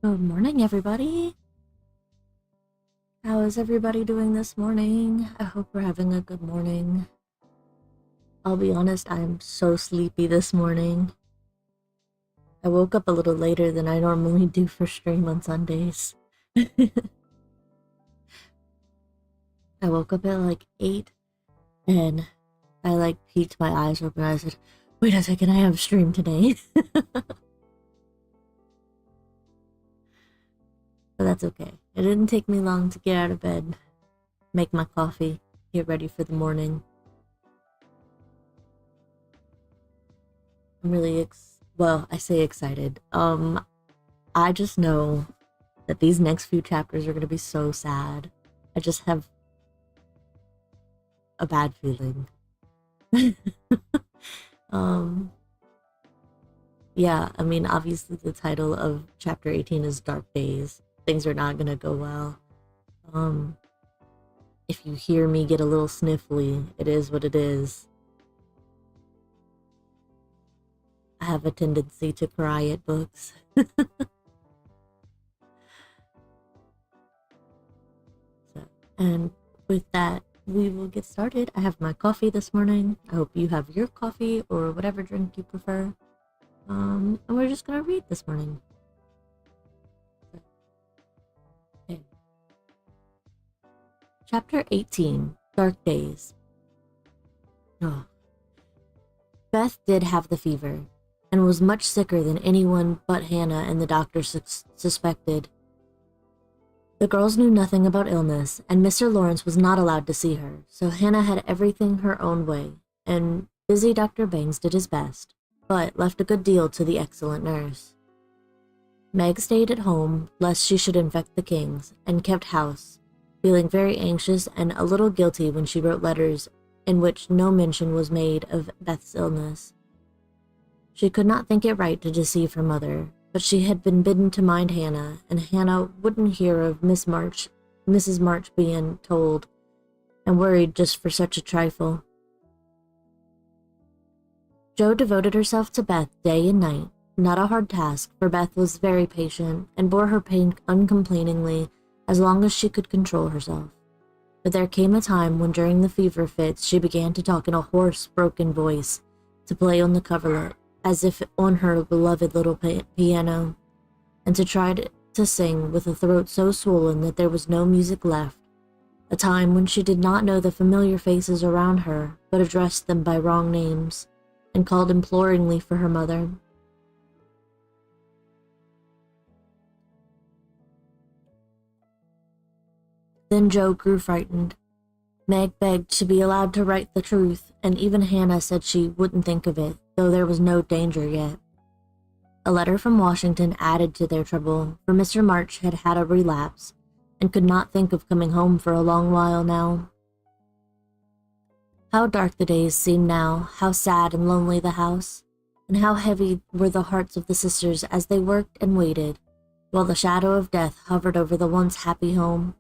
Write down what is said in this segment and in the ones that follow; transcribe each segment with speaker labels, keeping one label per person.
Speaker 1: Good morning, everybody. How is everybody doing this morning? I hope we're having a good morning. I'll be honest, I'm so sleepy this morning. I woke up a little later than I normally do for stream on Sundays. I woke up at like 8 and I peeked my eyes open and I said, wait a second, I have a stream today. But that's okay. It didn't take me long to get out of bed, make my coffee, get ready for the morning. I'm really I say excited. I just know that these next few chapters are gonna be so sad. I just have a bad feeling. Yeah, I mean, obviously the title of chapter 18 is Dark Days. Things are not gonna go well. If you hear me get a little sniffly, it is what it is. I have a tendency to cry at books. And with that, we will get started. I have my coffee this morning. I hope you have your coffee or whatever drink you prefer. And we're just gonna read this morning. Okay. Chapter 18, Dark Days. Oh. Beth did have the fever, and was much sicker than anyone but Hannah and the doctor suspected. The girls knew nothing about illness, and Mr. Lawrence was not allowed to see her, so Hannah had everything her own way, and busy Dr. Bangs did his best, but left a good deal to the excellent nurse. Meg stayed at home, lest she should infect the Kings, and kept house, feeling very anxious and a little guilty when she wrote letters in which no mention was made of Beth's illness. She could not think it right to deceive her mother, but she had been bidden to mind Hannah, and Hannah wouldn't hear of Mrs. March being told, and worried just for such a trifle. Jo devoted herself to Beth day and night, not a hard task, for Beth was very patient, and bore her pain uncomplainingly as long as she could control herself. But there came a time when during the fever fits she began to talk in a hoarse, broken voice, to play on the coverlet, as if on her beloved little piano, and to try to sing with a throat so swollen that there was no music left, a time when she did not know the familiar faces around her, but addressed them by wrong names, and called imploringly for her mother. Then Jo grew frightened. Meg begged to be allowed to write the truth, and even Hannah said she wouldn't think of it, though there was no danger yet. A letter from Washington added to their trouble, for Mr. March had had a relapse, and could not think of coming home for a long while now. How dark the days seemed now, how sad and lonely the house, and how heavy were the hearts of the sisters as they worked and waited, while the shadow of death hovered over the once happy home.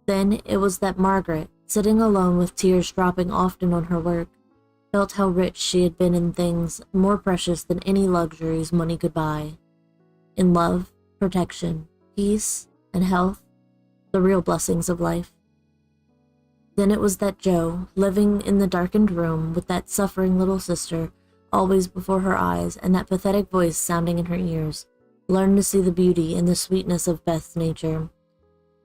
Speaker 1: Then it was that Margaret, sitting alone with tears dropping often on her work, felt how rich she had been in things more precious than any luxuries money could buy. In love, protection, peace, and health, the real blessings of life. Then it was that Jo, living in the darkened room with that suffering little sister always before her eyes and that pathetic voice sounding in her ears, learned to see the beauty and the sweetness of Beth's nature,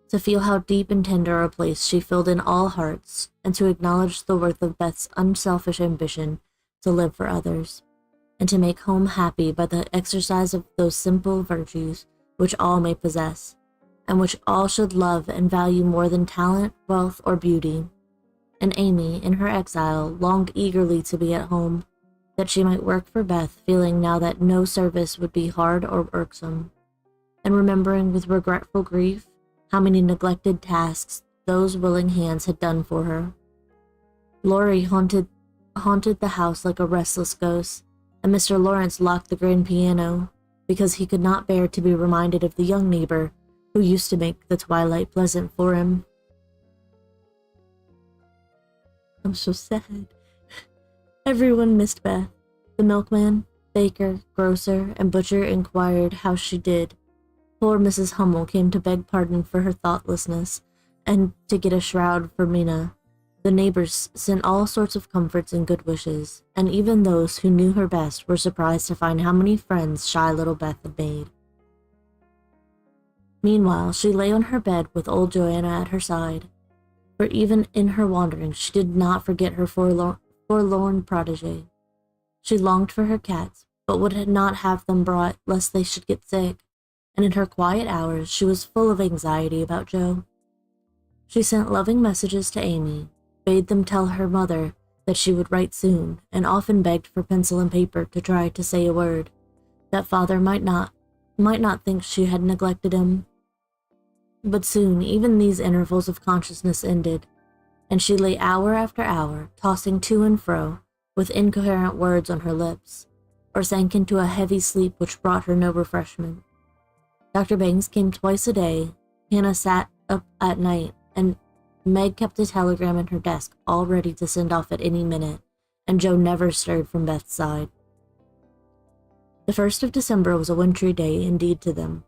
Speaker 1: to feel how deep and tender a place she filled in all hearts, and to acknowledge the worth of Beth's unselfish ambition to live for others, and to make home happy by the exercise of those simple virtues which all may possess, and which all should love and value more than talent, wealth, or beauty. And Amy, in her exile, longed eagerly to be at home, that she might work for Beth, feeling now that no service would be hard or irksome, and remembering with regretful grief how many neglected tasks those willing hands had done for her. Laurie haunted the house like a restless ghost, and Mr. Lawrence locked the grand piano, because he could not bear to be reminded of the young neighbor who used to make the twilight pleasant for him. I'm so sad. Everyone missed Beth. The milkman, baker, grocer, and butcher inquired how she did, Poor Mrs. Hummel came to beg pardon for her thoughtlessness and to get a shroud for Mina. The neighbors sent all sorts of comforts and good wishes, and even those who knew her best were surprised to find how many friends shy little Beth had made. Meanwhile, she lay on her bed with old Joanna at her side, for even in her wanderings she did not forget her forlorn protege. She longed for her cats, but would not have them brought lest they should get sick, and in her quiet hours she was full of anxiety about Joe. She sent loving messages to Amy, bade them tell her mother that she would write soon, and often begged for pencil and paper to try to say a word, that father might not think she had neglected him. But soon even these intervals of consciousness ended, and she lay hour after hour, tossing to and fro, with incoherent words on her lips, or sank into a heavy sleep which brought her no refreshment. Dr. Bangs came twice a day, Hannah sat up at night, and Meg kept a telegram in her desk all ready to send off at any minute, and Joe never stirred from Beth's side. The 1st of December was a wintry day indeed to them,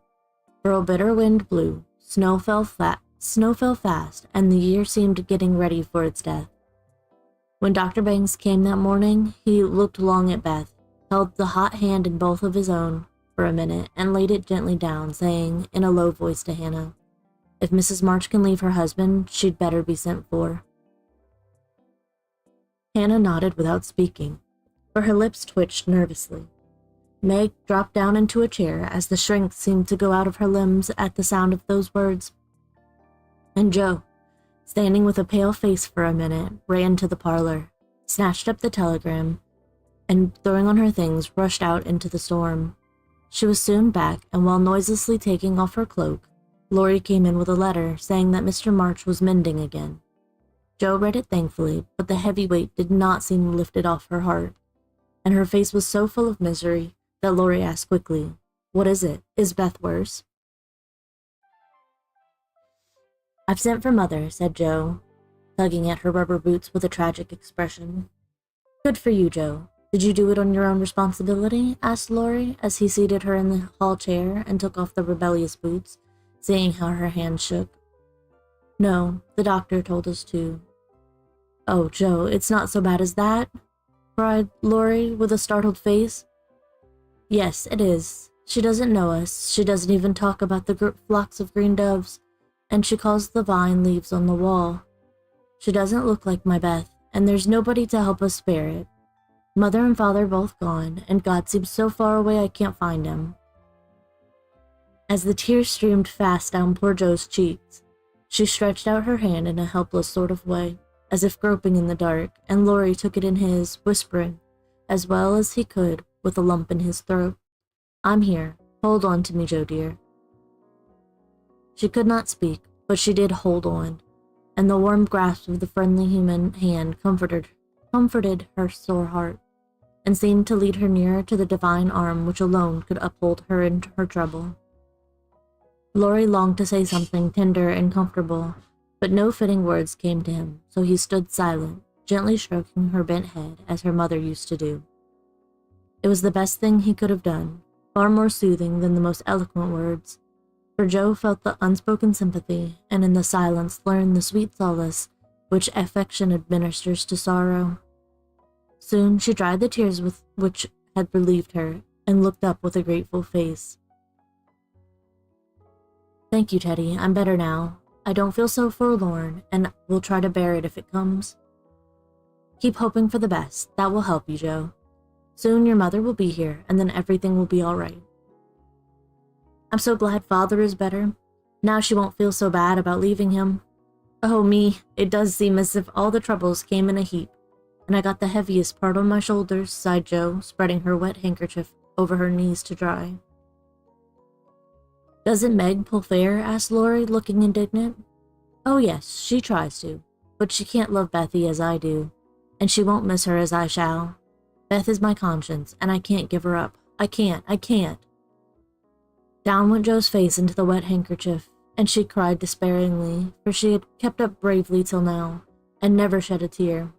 Speaker 1: for a bitter wind blew, snow fell fast, and the year seemed getting ready for its death. When Dr. Bangs came that morning, he looked long at Beth, held the hot hand in both of his own for a minute, and laid it gently down, saying in a low voice to Hannah, "If Mrs. March can leave her husband, she'd better be sent for." Hannah nodded without speaking, for her lips twitched nervously. Meg dropped down into a chair as the strength seemed to go out of her limbs at the sound of those words. And Joe, standing with a pale face for a minute, ran to the parlor, snatched up the telegram, and throwing on her things, rushed out into the storm. She was soon back, and while noiselessly taking off her cloak, Laurie came in with a letter saying that Mr. March was mending again. Joe read it thankfully, but the heavy weight did not seem lifted off her heart, and her face was so full of misery that Laurie asked quickly, "What is it? Is Beth worse?" "I've sent for Mother," said Joe, tugging at her rubber boots with a tragic expression. "Good for you, Joe. Did you do it on your own responsibility?" asked Laurie, as he seated her in the hall chair and took off the rebellious boots, seeing how her hands shook. "No, the doctor told us to." "Oh, Joe, it's not so bad as that?" cried Laurie with a startled face. "Yes, it is. She doesn't know us. She doesn't even talk about the flocks of green doves, and she calls the vine leaves on the wall. She doesn't look like my Beth, and there's nobody to help us bear it. Mother and Father both gone, and God seems so far away I can't find him." As the tears streamed fast down poor Joe's cheeks, she stretched out her hand in a helpless sort of way, as if groping in the dark, and Laurie took it in his, whispering, as well as he could, with a lump in his throat, "I'm here. Hold on to me, Joe dear." She could not speak, but she did hold on, and the warm grasp of the friendly human hand comforted her sore heart, and seemed to lead her nearer to the divine arm which alone could uphold her in her trouble. Laurie longed to say something tender and comfortable, but no fitting words came to him, so he stood silent, gently stroking her bent head as her mother used to do. It was the best thing he could have done, far more soothing than the most eloquent words, for Joe felt the unspoken sympathy, and in the silence learned the sweet solace which affection administers to sorrow. Soon she dried the tears which had relieved her, and looked up with a grateful face. "Thank you, Teddy. I'm better now. I don't feel so forlorn, and will try to bear it if it comes." "Keep hoping for the best. That will help you, Joe. Soon your mother will be here, and then everything will be all right." "I'm so glad Father is better. Now she won't feel so bad about leaving him. Oh me, it does seem as if all the troubles came in a heap, and I got the heaviest part on my shoulders," sighed Joe, spreading her wet handkerchief over her knees to dry. "Doesn't Meg pull fair?" asked Laurie, looking indignant. "Oh yes, she tries to, but she can't love Bethy as I do, and she won't miss her as I shall. Beth is my conscience, and I can't give her up. I can't. Down went Joe's face into the wet handkerchief, and she cried despairingly, for she had kept up bravely till now, and never shed a tear.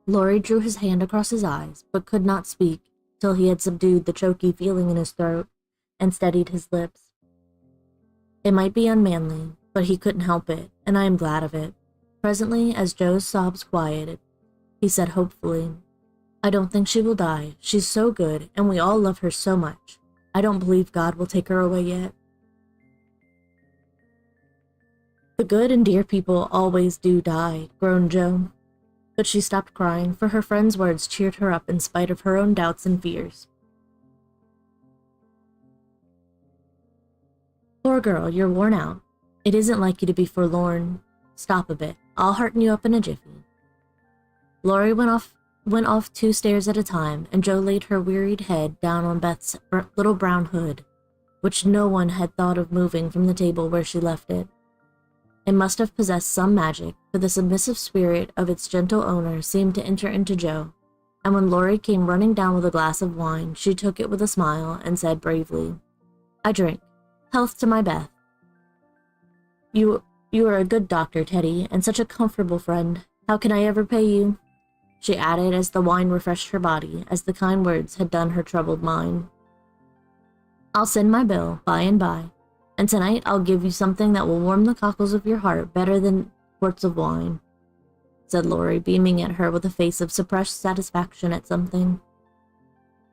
Speaker 1: Laurie drew his hand across his eyes, but could not speak till he had subdued the choky feeling in his throat, and steadied his lips. It might be unmanly, but he couldn't help it, and I am glad of it. Presently, as Joe's sobs quieted, he said hopefully, I don't think she will die. She's so good, and we all love her so much. I don't believe God will take her away yet. The good and dear people always do die, groaned Joe. But she stopped crying, for her friend's words cheered her up in spite of her own doubts and fears. Poor girl, you're worn out. It isn't like you to be forlorn. Stop a bit. I'll hearten you up in a jiffy. Laurie went off 2 stairs at a time, and Joe laid her wearied head down on Beth's little brown hood, which no one had thought of moving from the table where she left it. It must have possessed some magic, for the submissive spirit of its gentle owner seemed to enter into Joe, and when Laurie came running down with a glass of wine, she took it with a smile and said bravely, I drink. Health to my Beth. You are a good doctor, Teddy, and such a comfortable friend. How can I ever pay you? She added as the wine refreshed her body, as the kind words had done her troubled mind. I'll send my bill by and by, and tonight I'll give you something that will warm the cockles of your heart better than quarts of wine, said Laurie, beaming at her with a face of suppressed satisfaction at something.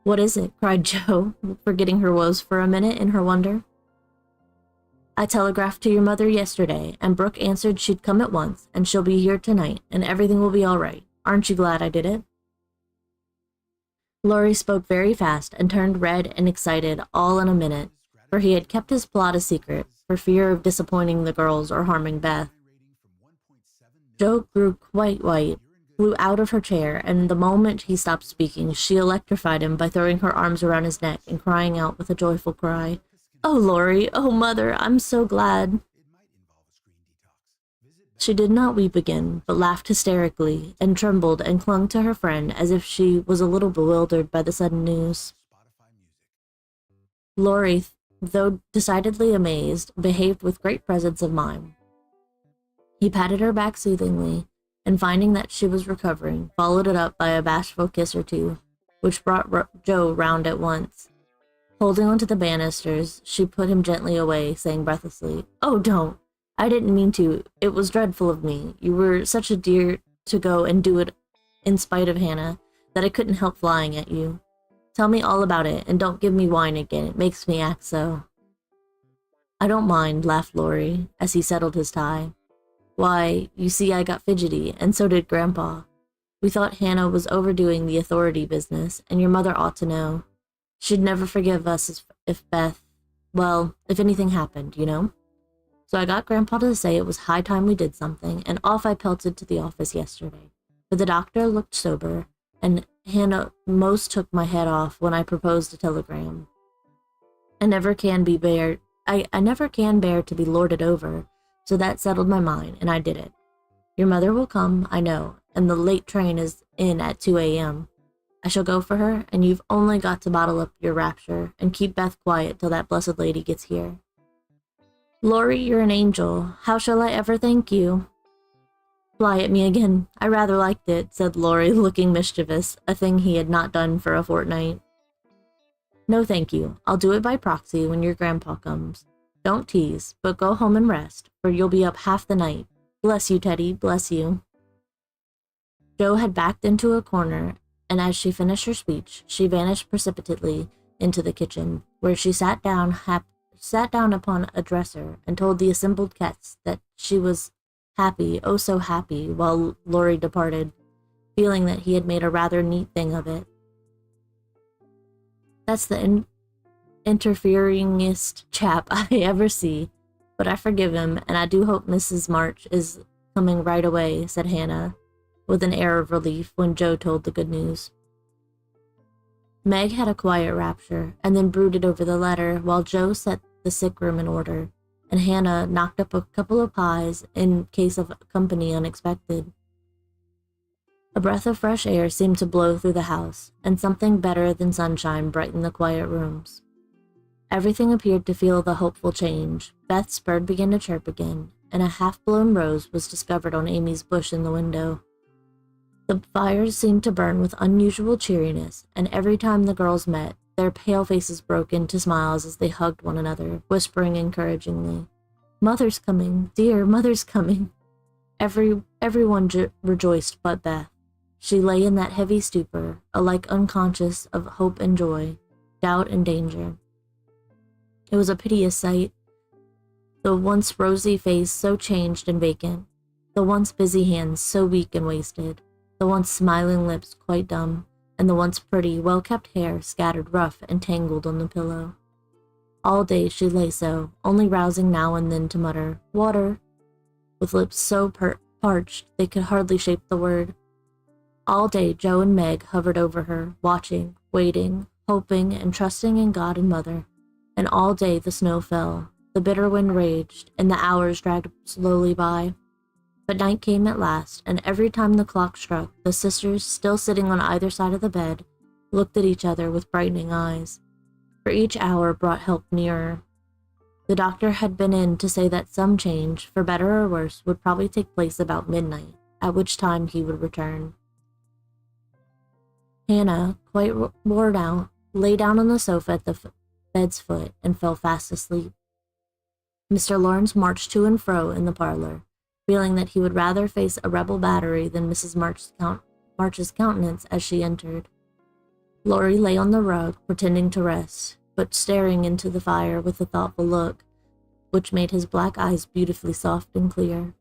Speaker 1: What is it? Cried Joe, forgetting her woes for a minute in her wonder. I telegraphed to your mother yesterday, and Brooke answered she'd come at once, and she'll be here tonight, and everything will be all right. Aren't you glad I did it? Laurie spoke very fast and turned red and excited all in a minute, for he had kept his plot a secret, for fear of disappointing the girls or harming Beth. Joe grew quite white, flew out of her chair, and the moment he stopped speaking, she electrified him by throwing her arms around his neck and crying out with a joyful cry, Oh, Laurie, oh, Mother, I'm so glad. She did not weep again, but laughed hysterically, and trembled and clung to her friend as if she was a little bewildered by the sudden news. Laurie, though decidedly amazed, behaved with great presence of mind. He patted her back soothingly, and finding that she was recovering, followed it up by a bashful kiss or two, which brought Joe round at once. Holding onto the banisters, she put him gently away, saying breathlessly, Oh, don't! I didn't mean to. It was dreadful of me. You were such a dear to go and do it in spite of Hannah, that I couldn't help flying at you. Tell me all about it, and don't give me wine again. It makes me act so. I don't mind, laughed Laurie, as he settled his tie. Why, you see I got fidgety, and so did Grandpa. We thought Hannah was overdoing the authority business, and your mother ought to know. She'd never forgive us if anything happened, you know? So I got Grandpa to say it was high time we did something, and off I pelted to the office yesterday. But the doctor looked sober, and Hannah most took my head off when I proposed a telegram. I never can bear to be lorded over, so that settled my mind, and I did it. Your mother will come, I know, and the late train is in at 2 a.m. I shall go for her, and you've only got to bottle up your rapture and keep Beth quiet till that blessed lady gets here. Laurie, you're an angel. How shall I ever thank you? Fly at me again. I rather liked it, said Laurie, looking mischievous, a thing he had not done for a fortnight. No, thank you. I'll do it by proxy when your grandpa comes. Don't tease, but go home and rest, for you'll be up half the night. Bless you, Teddy, bless you. Joe had backed into a corner, and as she finished her speech, she vanished precipitately into the kitchen, where she sat down upon a dresser and told the assembled guests that she was happy, oh so happy, while Laurie departed, feeling that he had made a rather neat thing of it. That's the interferingest chap I ever see, but I forgive him, and I do hope Mrs. March is coming right away, said Hannah, with an air of relief when Joe told the good news. Meg had a quiet rapture, and then brooded over the letter while Joe set the sick room in order, and Hannah knocked up a couple of pies in case of company unexpected. A breath of fresh air seemed to blow through the house, and something better than sunshine brightened the quiet rooms. Everything appeared to feel the hopeful change. Beth's bird began to chirp again, and a half-blown rose was discovered on Amy's bush in the window. The fires seemed to burn with unusual cheeriness, and every time the girls met, their pale faces broke into smiles as they hugged one another, whispering encouragingly. "Mother's coming, dear, Mother's coming." Everyone rejoiced but Beth. She lay in that heavy stupor, alike unconscious of hope and joy, doubt and danger. It was a piteous sight. The once rosy face so changed and vacant, the once busy hands so weak and wasted, the once smiling lips quite dumb, and the once pretty, well-kept hair scattered rough and tangled on the pillow. All day she lay so, only rousing now and then to mutter, "Water," with lips so parched they could hardly shape the word. All day Joe and Meg hovered over her, watching, waiting, hoping, and trusting in God and Mother, and all day the snow fell, the bitter wind raged, and the hours dragged slowly by. But night came at last, and every time the clock struck, the sisters, still sitting on either side of the bed, looked at each other with brightening eyes. For each hour brought help nearer. The doctor had been in to say that some change, for better or worse, would probably take place about midnight, at which time he would return. Hannah, quite worn out, lay down on the sofa at the bed's foot and fell fast asleep. Mr. Lawrence marched to and fro in the parlor, feeling that he would rather face a rebel battery than Mrs. March's countenance as she entered. Laurie lay on the rug, pretending to rest, but staring into the fire with a thoughtful look, which made his black eyes beautifully soft and clear.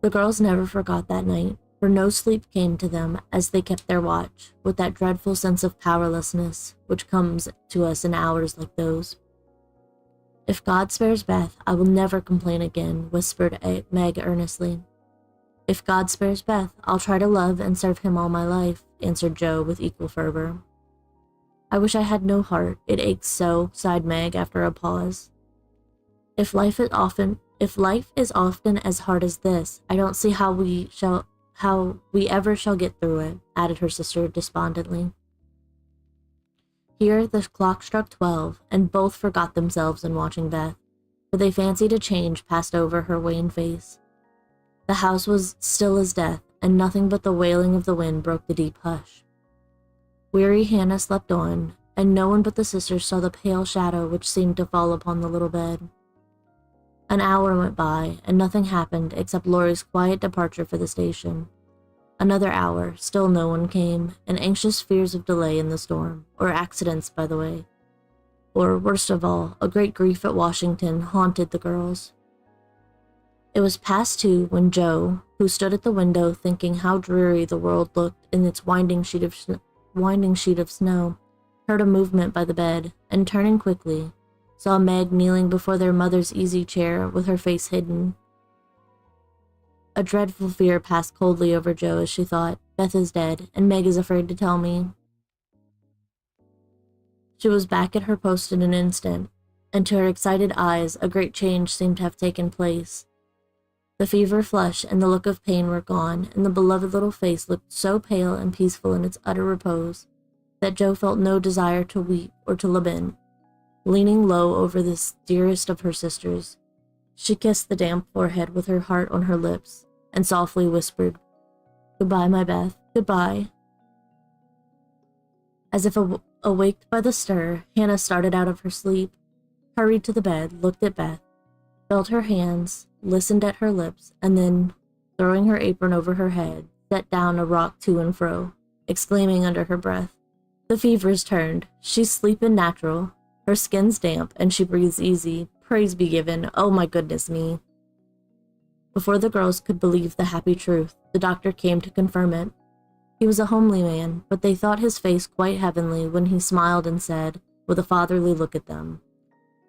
Speaker 1: The girls never forgot that night, for no sleep came to them as they kept their watch, with that dreadful sense of powerlessness which comes to us in hours like those. "If God spares Beth, I will never complain again," whispered Meg earnestly. "If God spares Beth, I'll try to love and serve him all my life," answered Joe with equal fervor. "I wish I had no heart, it aches so," sighed Meg after a pause. If life is often as hard as this, I don't see how we ever shall get through it," added her sister despondently. Here the clock struck 12, and both forgot themselves in watching Beth, for they fancied a change passed over her wan face. The house was still as death, and nothing but the wailing of the wind broke the deep hush. Weary Hannah slept on, and no one but the sisters saw the pale shadow which seemed to fall upon the little bed. An hour went by, and nothing happened except Laurie's quiet departure for the station. Another hour, still no one came, and anxious fears of delay in the storm, or accidents by the way, or, worst of all, a great grief at Washington haunted the girls. It was past 2 when Joe, who stood at the window thinking how dreary the world looked in its winding sheet of snow, heard a movement by the bed, and turning quickly, saw Meg kneeling before their mother's easy chair with her face hidden. A dreadful fear passed coldly over Joe as she thought, "Beth is dead, and Meg is afraid to tell me." She was back at her post in an instant, and to her excited eyes a great change seemed to have taken place. The fever flush and the look of pain were gone, and the beloved little face looked so pale and peaceful in its utter repose that Joe felt no desire to weep or to lament. Leaning low over this dearest of her sisters, she kissed the damp forehead with her heart on her lips, and softly whispered, "Goodbye, my Beth, goodbye." As if awaked by the stir, Hannah started out of her sleep, hurried to the bed, looked at Beth, felt her hands, listened at her lips, and then, throwing her apron over her head, set down a rock to and fro, exclaiming under her breath, "The fever's turned. She's sleepin' natural. Her skin's damp, and she breathes easy. Praise be given. Oh my goodness me." Before the girls could believe the happy truth, the doctor came to confirm it. He was a homely man, but they thought his face quite heavenly when he smiled and said, with a fatherly look at them,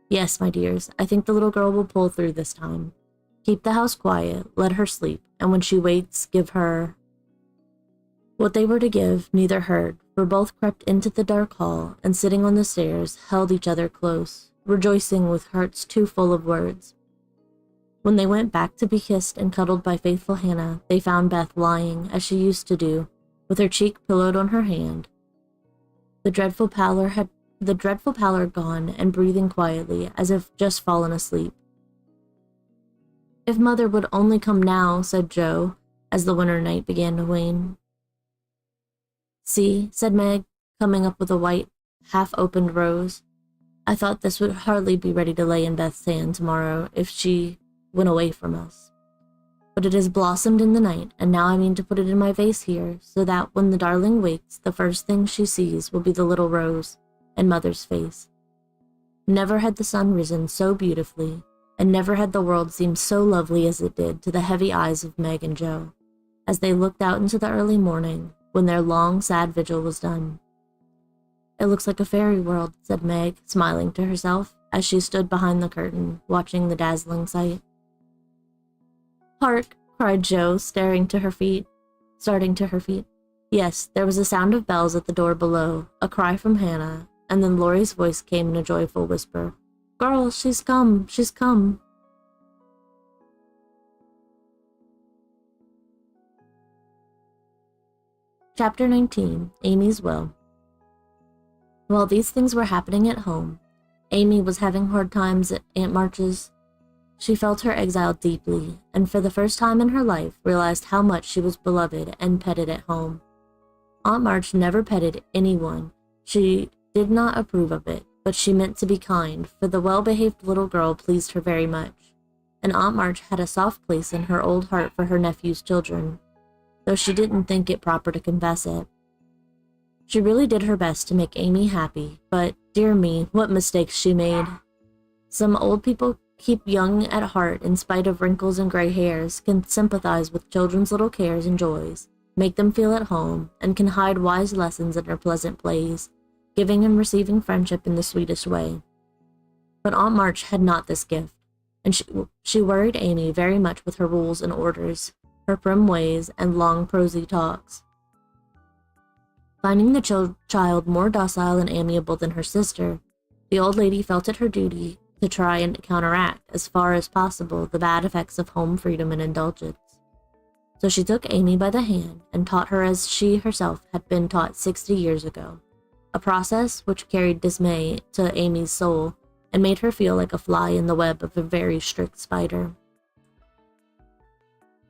Speaker 1: "Yes, my dears, I think the little girl will pull through this time. Keep the house quiet, let her sleep, and when she wakes, give her—" What they were to give, neither heard, for both crept into the dark hall, and sitting on the stairs, held each other close, rejoicing with hearts too full of words. When they went back to be kissed and cuddled by faithful Hannah, they found Beth lying, as she used to do, with her cheek pillowed on her hand. The dreadful pallor gone, and breathing quietly, as if just fallen asleep. "If Mother would only come now," said Joe, as the winter night began to wane. "See," said Meg, coming up with a white, half-opened rose. I thought this would hardly be ready to lay in Beth's hand tomorrow if she went away from us. But it has blossomed in the night, and now I mean to put it in my vase here, so that when the darling wakes, the first thing she sees will be the little rose and Mother's face. Never had the sun risen so beautifully, and never had the world seemed so lovely as it did to the heavy eyes of Meg and Joe, as they looked out into the early morning, when their long, sad vigil was done. "It looks like a fairy world," said Meg, smiling to herself, as she stood behind the curtain, watching the dazzling sight. "Hark!" cried Joe, starting to her feet. Yes, there was a sound of bells at the door below, a cry from Hannah, and then Laurie's voice came in a joyful whisper. "Girls, she's come! She's come!" Chapter 19. Amy's Will. While these things were happening at home, Amy was having hard times at Aunt March's. She felt her exile deeply, and for the first time in her life realized how much she was beloved and petted at home. Aunt March never petted anyone. She did not approve of it, but she meant to be kind, for the well-behaved little girl pleased her very much, and Aunt March had a soft place in her old heart for her nephew's children, though she didn't think it proper to confess it. She really did her best to make Amy happy, but, dear me, what mistakes she made. Some old people keep young at heart in spite of wrinkles and gray hairs, can sympathize with children's little cares and joys, make them feel at home, and can hide wise lessons in her pleasant plays, giving and receiving friendship in the sweetest way. But Aunt March had not this gift, and she worried Amy very much with her rules and orders, her prim ways, and long prosy talks. Finding the child more docile and amiable than her sister, the old lady felt it her duty to try and counteract, as far as possible, the bad effects of home freedom and indulgence. So she took Amy by the hand and taught her as she herself had been taught 60 years ago, a process which carried dismay to Amy's soul and made her feel like a fly in the web of a very strict spider.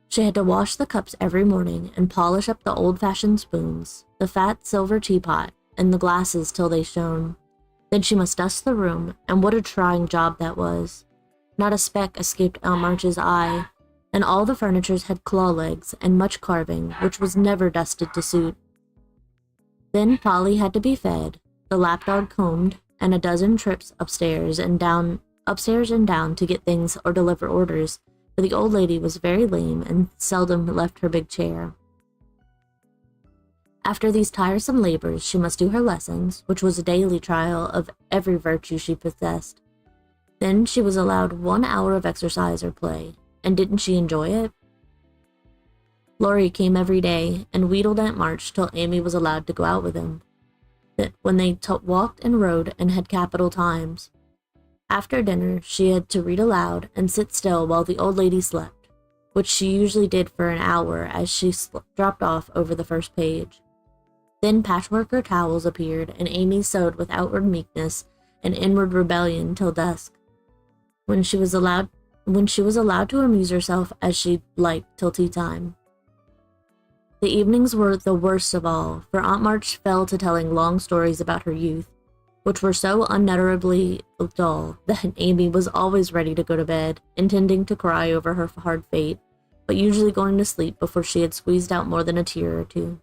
Speaker 1: She had to wash the cups every morning and polish up the old-fashioned spoons, the fat silver teapot, and the glasses till they shone. Then she must dust the room, and what a trying job that was. Not a speck escaped Aunt March's eye, and all the furnitures had claw legs and much carving, which was never dusted to suit. Then Polly had to be fed, the lapdog combed, and a dozen trips upstairs and down to get things or deliver orders, for the old lady was very lame and seldom left her big chair. After these tiresome labors, she must do her lessons, which was a daily trial of every virtue she possessed. Then she was allowed 1 hour of exercise or play, and didn't she enjoy it? Laurie came every day and wheedled Aunt March till Amy was allowed to go out with him, when they walked and rode and had capital times. After dinner, she had to read aloud and sit still while the old lady slept, which she usually did for an hour as she dropped off over the first page. Then patchwork or towels appeared, and Amy sewed with outward meekness and inward rebellion till dusk, when she was allowed to amuse herself as she liked till tea time. The evenings were the worst of all, for Aunt March fell to telling long stories about her youth, which were so unutterably dull that Amy was always ready to go to bed, intending to cry over her hard fate, but usually going to sleep before she had squeezed out more than a tear or two.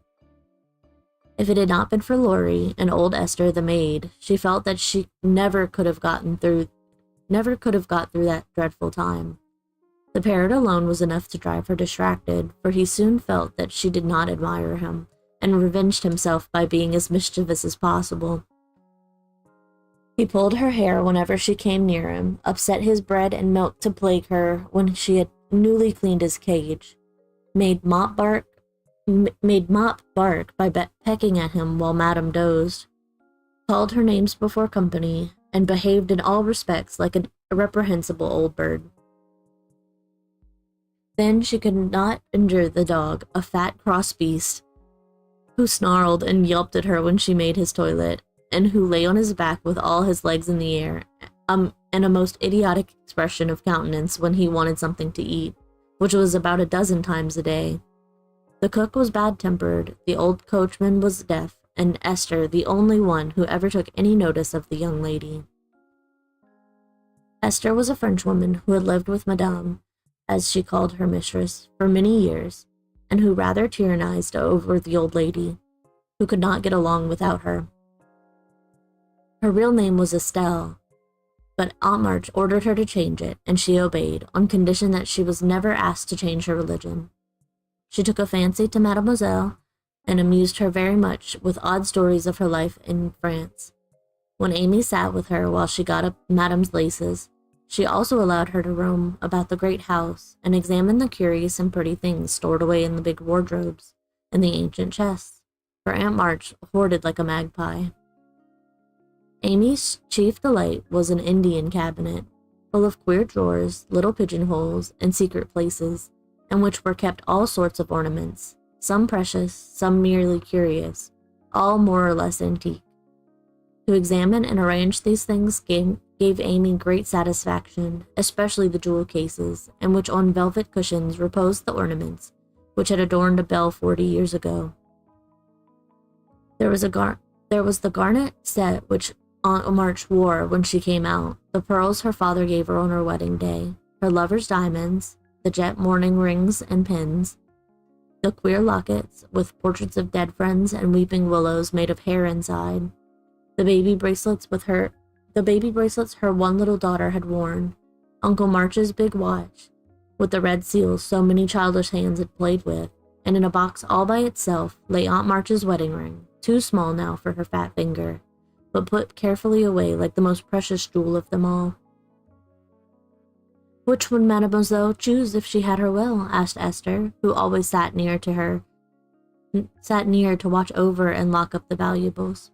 Speaker 1: If it had not been for Laurie and old Esther the maid, she felt that she never could have got through that dreadful time. The parrot alone was enough to drive her distracted, for he soon felt that she did not admire him, and revenged himself by being as mischievous as possible. He pulled her hair whenever she came near him, upset his bread and milk to plague her when she had newly cleaned his cage, made Mop bark by pecking at him while Madame dozed, called her names before company, and behaved in all respects like an irreprehensible old bird. Then she could not endure the dog, a fat, cross beast, who snarled and yelped at her when she made his toilet, and who lay on his back with all his legs in the air, and a most idiotic expression of countenance when he wanted something to eat, which was about a dozen times a day. The cook was bad-tempered, the old coachman was deaf, and Esther the only one who ever took any notice of the young lady. Esther was a Frenchwoman who had lived with Madame, as she called her mistress, for many years, and who rather tyrannized over the old lady, who could not get along without her. Her real name was Estelle, but Aunt March ordered her to change it, and she obeyed, on condition that she was never asked to change her religion. She took a fancy to Mademoiselle, and amused her very much with odd stories of her life in France. When Amy sat with her while she got up Madame's laces, she also allowed her to roam about the great house and examine the curious and pretty things stored away in the big wardrobes and the ancient chests, for Aunt March hoarded like a magpie. Amy's chief delight was an Indian cabinet, full of queer drawers, little pigeonholes, and secret places, in which were kept all sorts of ornaments, some precious, some merely curious, all more or less antique. To examine and arrange these things gave Amy great satisfaction, especially the jewel cases, in which on velvet cushions reposed the ornaments which had adorned a belle 40 years ago. There was the garnet set which Aunt March wore when she came out, the pearls her father gave her on her wedding day, her lover's diamonds, the jet mourning rings and pins, the queer lockets with portraits of dead friends and weeping willows made of hair inside, the baby bracelets her one little daughter had worn, Uncle March's big watch, with the red seals so many childish hands had played with, and in a box all by itself lay Aunt March's wedding ring, too small now for her fat finger, but put carefully away like the most precious jewel of them all. "Which would Mademoiselle choose if she had her will?" asked Esther, who always sat near to watch over and lock up the valuables.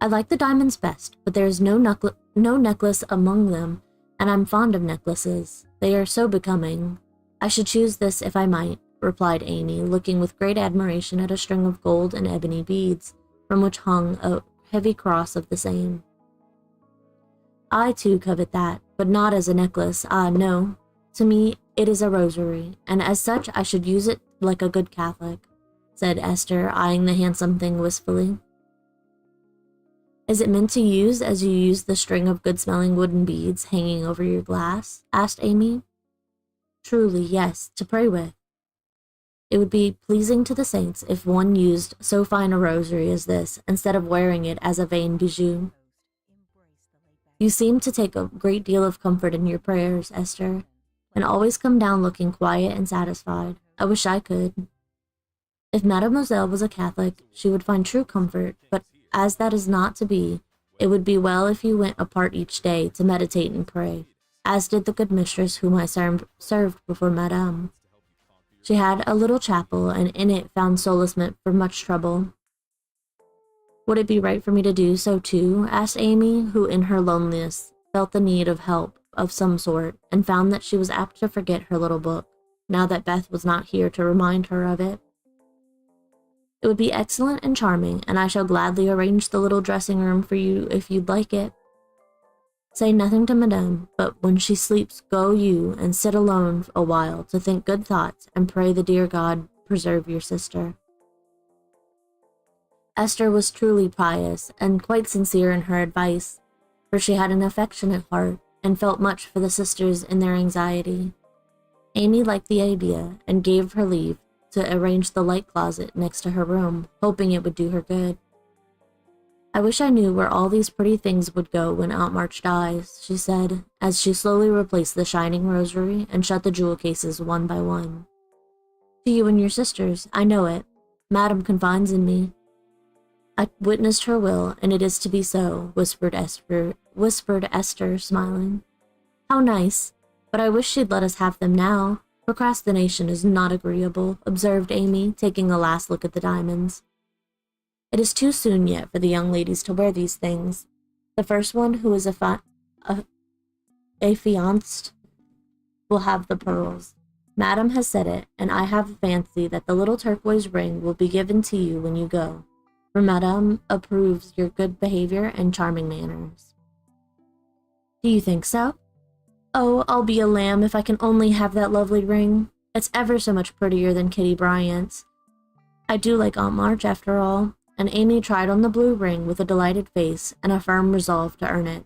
Speaker 1: "I like the diamonds best, but there is no necklace among them, and I'm fond of necklaces. They are so becoming. I should choose this if I might," replied Amy, looking with great admiration at a string of gold and ebony beads, from which hung a heavy cross of the same. "I too covet that, but not as a necklace. Ah, no. To me it is a rosary, and as such I should use it like a good Catholic," said Esther, eyeing the handsome thing wistfully. "Is it meant to use as you use the string of good-smelling wooden beads hanging over your glass?" asked Amy. "Truly, yes, to pray with. It would be pleasing to the saints if one used so fine a rosary as this, instead of wearing it as a vain bijou." "You seem to take a great deal of comfort in your prayers, Esther, and always come down looking quiet and satisfied. I wish I could." "If Mademoiselle was a Catholic, she would find true comfort, but as that is not to be, it would be well if you went apart each day to meditate and pray, as did the good mistress whom I served before Madame. She had a little chapel, and in it found solacement for much trouble." "Would it be right for me to do so too?" asked Amy, who in her loneliness felt the need of help of some sort, and found that she was apt to forget her little book, now that Beth was not here to remind her of it. "It would be excellent and charming, and I shall gladly arrange the little dressing room for you if you'd like it. Say nothing to Madame, but when she sleeps go you and sit alone a while to think good thoughts and pray the dear God preserve your sister." Esther was truly pious and quite sincere in her advice, for she had an affectionate heart and felt much for the sisters in their anxiety. Amy liked the idea and gave her leave to arrange the light closet next to her room, hoping it would do her good. "I wish I knew where all these pretty things would go when Aunt March dies," she said, as she slowly replaced the shining rosary and shut the jewel cases one by one. "To you and your sisters, I know it. Madame confides in me. I witnessed her will, and it is to be so," whispered Esther, smiling. "How nice, but I wish she'd let us have them now. Procrastination is not agreeable," observed Amy, taking a last look at the diamonds. "It is too soon yet for the young ladies to wear these things. The first one who is affianced will have the pearls. Madame has said it, and I have a fancy that the little turquoise ring will be given to you when you go, for Madame approves your good behavior and charming manners." "Do you think so?" "Oh, I'll be a lamb if I can only have that lovely ring. It's ever so much prettier than Kitty Bryant's. I do like Aunt March after all," and Amy tried on the blue ring with a delighted face and a firm resolve to earn it.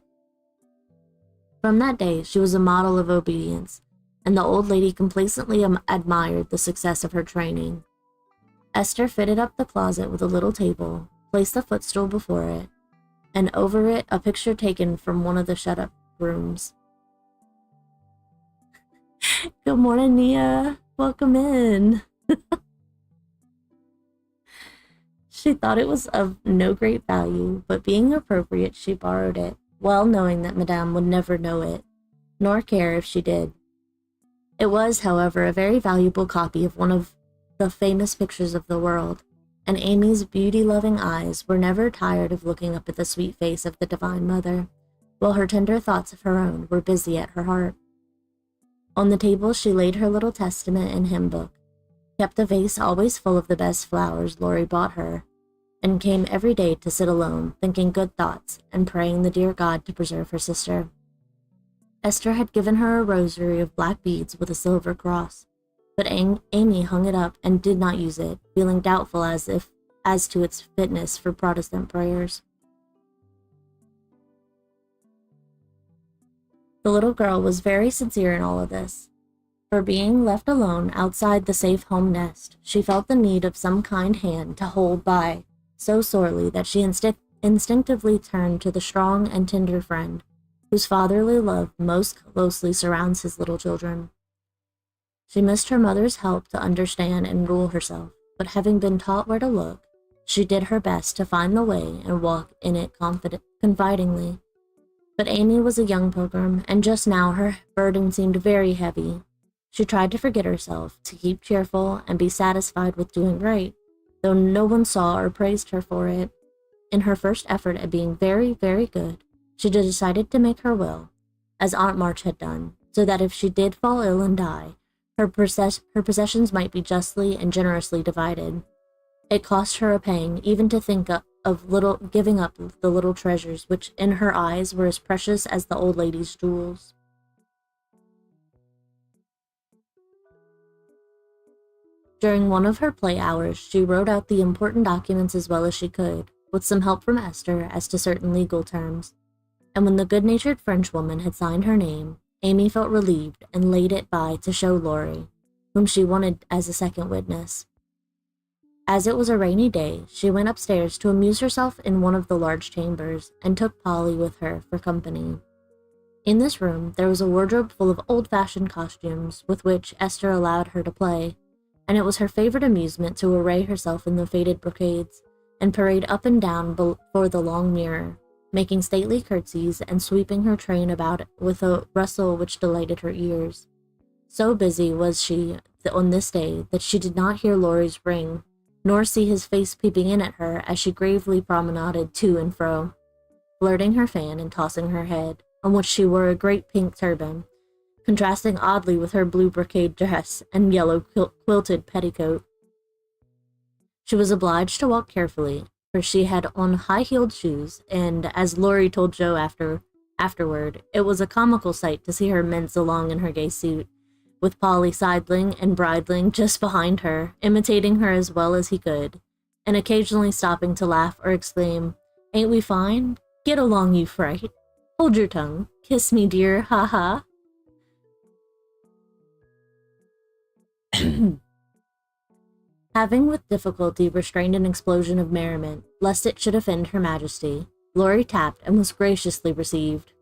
Speaker 1: From that day, she was a model of obedience, and the old lady complacently admired the success of her training. Esther fitted up the closet with a little table, placed a footstool before it, and over it a picture taken from one of the shut-up rooms. Good morning, Nia. Welcome in. She thought it was of no great value, but being appropriate, she borrowed it, well knowing that Madame would never know it, nor care if she did. It was, however, a very valuable copy of one of the famous pictures of the world, and Amy's beauty-loving eyes were never tired of looking up at the sweet face of the Divine Mother, while her tender thoughts of her own were busy at her heart. On the table she laid her little testament and hymn book, kept a vase always full of the best flowers Laurie bought her, and came every day to sit alone, thinking good thoughts and praying the dear God to preserve her sister. Esther had given her a rosary of black beads with a silver cross, but Amy hung it up and did not use it, feeling doubtful as to its fitness for Protestant prayers. The little girl was very sincere in all of this. For being left alone outside the safe home nest, she felt the need of some kind hand to hold by so sorely that she instinctively turned to the strong and tender friend, whose fatherly love most closely surrounds his little children. She missed her mother's help to understand and rule herself, but having been taught where to look, she did her best to find the way and walk in it confidingly. But Amy was a young pilgrim, and just now her burden seemed very heavy. She tried to forget herself, to keep cheerful and be satisfied with doing right, though no one saw or praised her for it. In her first effort at being very, very good, she decided to make her will, as Aunt March had done, so that if she did fall ill and die, her possessions might be justly and generously divided. It cost her a pang even to think of giving up the little treasures which in her eyes were as precious as the old lady's jewels. During one of her play hours, she wrote out the important documents as well as she could, with some help from Esther as to certain legal terms. And when the good-natured Frenchwoman had signed her name, Amy felt relieved and laid it by to show Laurie, whom she wanted as a second witness. As it was a rainy day, she went upstairs to amuse herself in one of the large chambers and took Polly with her for company. In this room, there was a wardrobe full of old-fashioned costumes with which Esther allowed her to play, and it was her favorite amusement to array herself in the faded brocades and parade up and down before the long mirror, making stately curtsies and sweeping her train about with a rustle which delighted her ears. So busy was she on this day that she did not hear Laurie's ring, nor see his face peeping in at her as she gravely promenaded to and fro, flirting her fan and tossing her head, on which she wore a great pink turban, contrasting oddly with her blue brocade dress and yellow quilted petticoat. She was obliged to walk carefully, for she had on high-heeled shoes, and, as Laurie told Joe afterward, it was a comical sight to see her mince along in her gay suit, with Polly sidling and bridling just behind her, imitating her as well as he could, and occasionally stopping to laugh or exclaim, "Ain't we fine? Get along, you fright! Hold your tongue! Kiss me, dear, ha-ha!" Having with difficulty restrained an explosion of merriment, lest it should offend Her Majesty, Laurie tapped and was graciously received.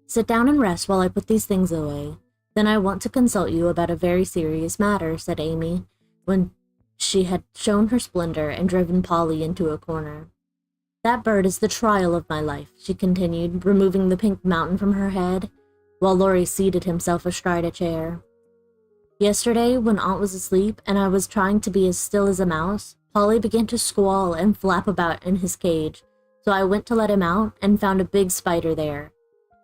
Speaker 1: "Sit down and rest while I put these things away. Then I want to consult you about a very serious matter," said Amy, when she had shown her splendor and driven Polly into a corner. "That bird is the trial of my life," she continued, removing the pink mountain from her head, while Laurie seated himself astride a chair. "Yesterday, when Aunt was asleep and I was trying to be as still as a mouse, Polly began to squall and flap about in his cage, so I went to let him out and found a big spider there.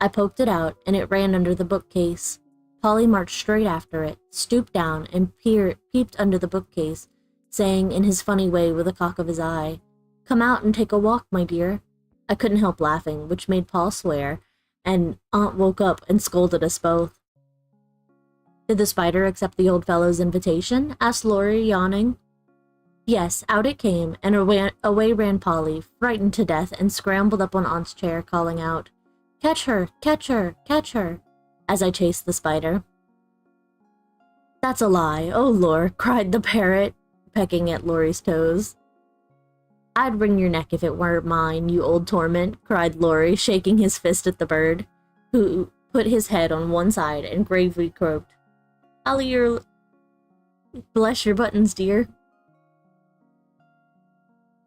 Speaker 1: I poked it out, and it ran under the bookcase. Polly marched straight after it, stooped down, and peeped under the bookcase, saying in his funny way with a cock of his eye, 'Come out and take a walk, my dear.' I couldn't help laughing, which made Paul swear, and Aunt woke up and scolded us both." "Did the spider accept the old fellow's invitation?" asked Laurie, yawning. "Yes, out it came, and away ran Polly, frightened to death, and scrambled up on Aunt's chair, calling out, Catch her! Catch her! Catch her!" as I chased the spider. "That's a lie, oh Lord," cried the parrot, pecking at Laurie's toes. "I'd wring your neck if it weren't mine, you old torment," cried Laurie, shaking his fist at the bird, who put his head on one side and gravely croaked, "Ollie, your... bless your buttons, dear."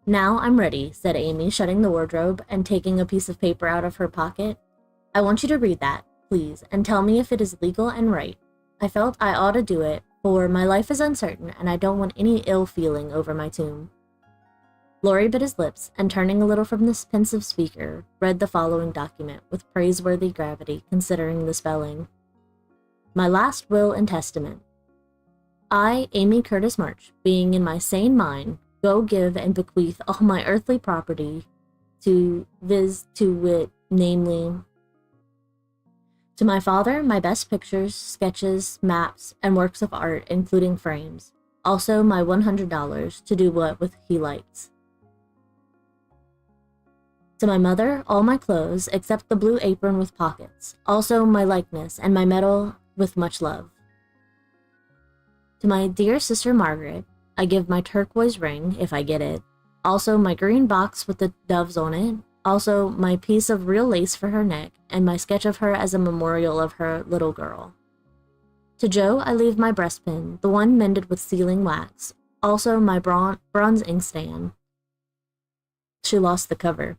Speaker 1: "Now I'm ready," said Amy, shutting the wardrobe and taking a piece of paper out of her pocket. "I want you to read that, please, and tell me if it is legal and right. I felt I ought to do it, for my life is uncertain and I don't want any ill feeling over my tomb." Laurie bit his lips and, turning a little from the pensive speaker, read the following document with praiseworthy gravity, considering the spelling. "My last will and testament. I, Amy Curtis March, being in my sane mind, go give and bequeath all my earthly property to wit, namely, to my father, my best pictures, sketches, maps, and works of art, including frames. Also my $100 to do what with he likes. To my mother, all my clothes, except the blue apron with pockets. Also my likeness and my medal with much love. To my dear sister Margaret, I give my turquoise ring, if I get it. Also my green box with the doves on it. Also my piece of real lace for her neck, and my sketch of her as a memorial of her little girl. To Joe, I leave my breastpin, the one mended with sealing wax. Also my bronze inkstand. She lost the cover.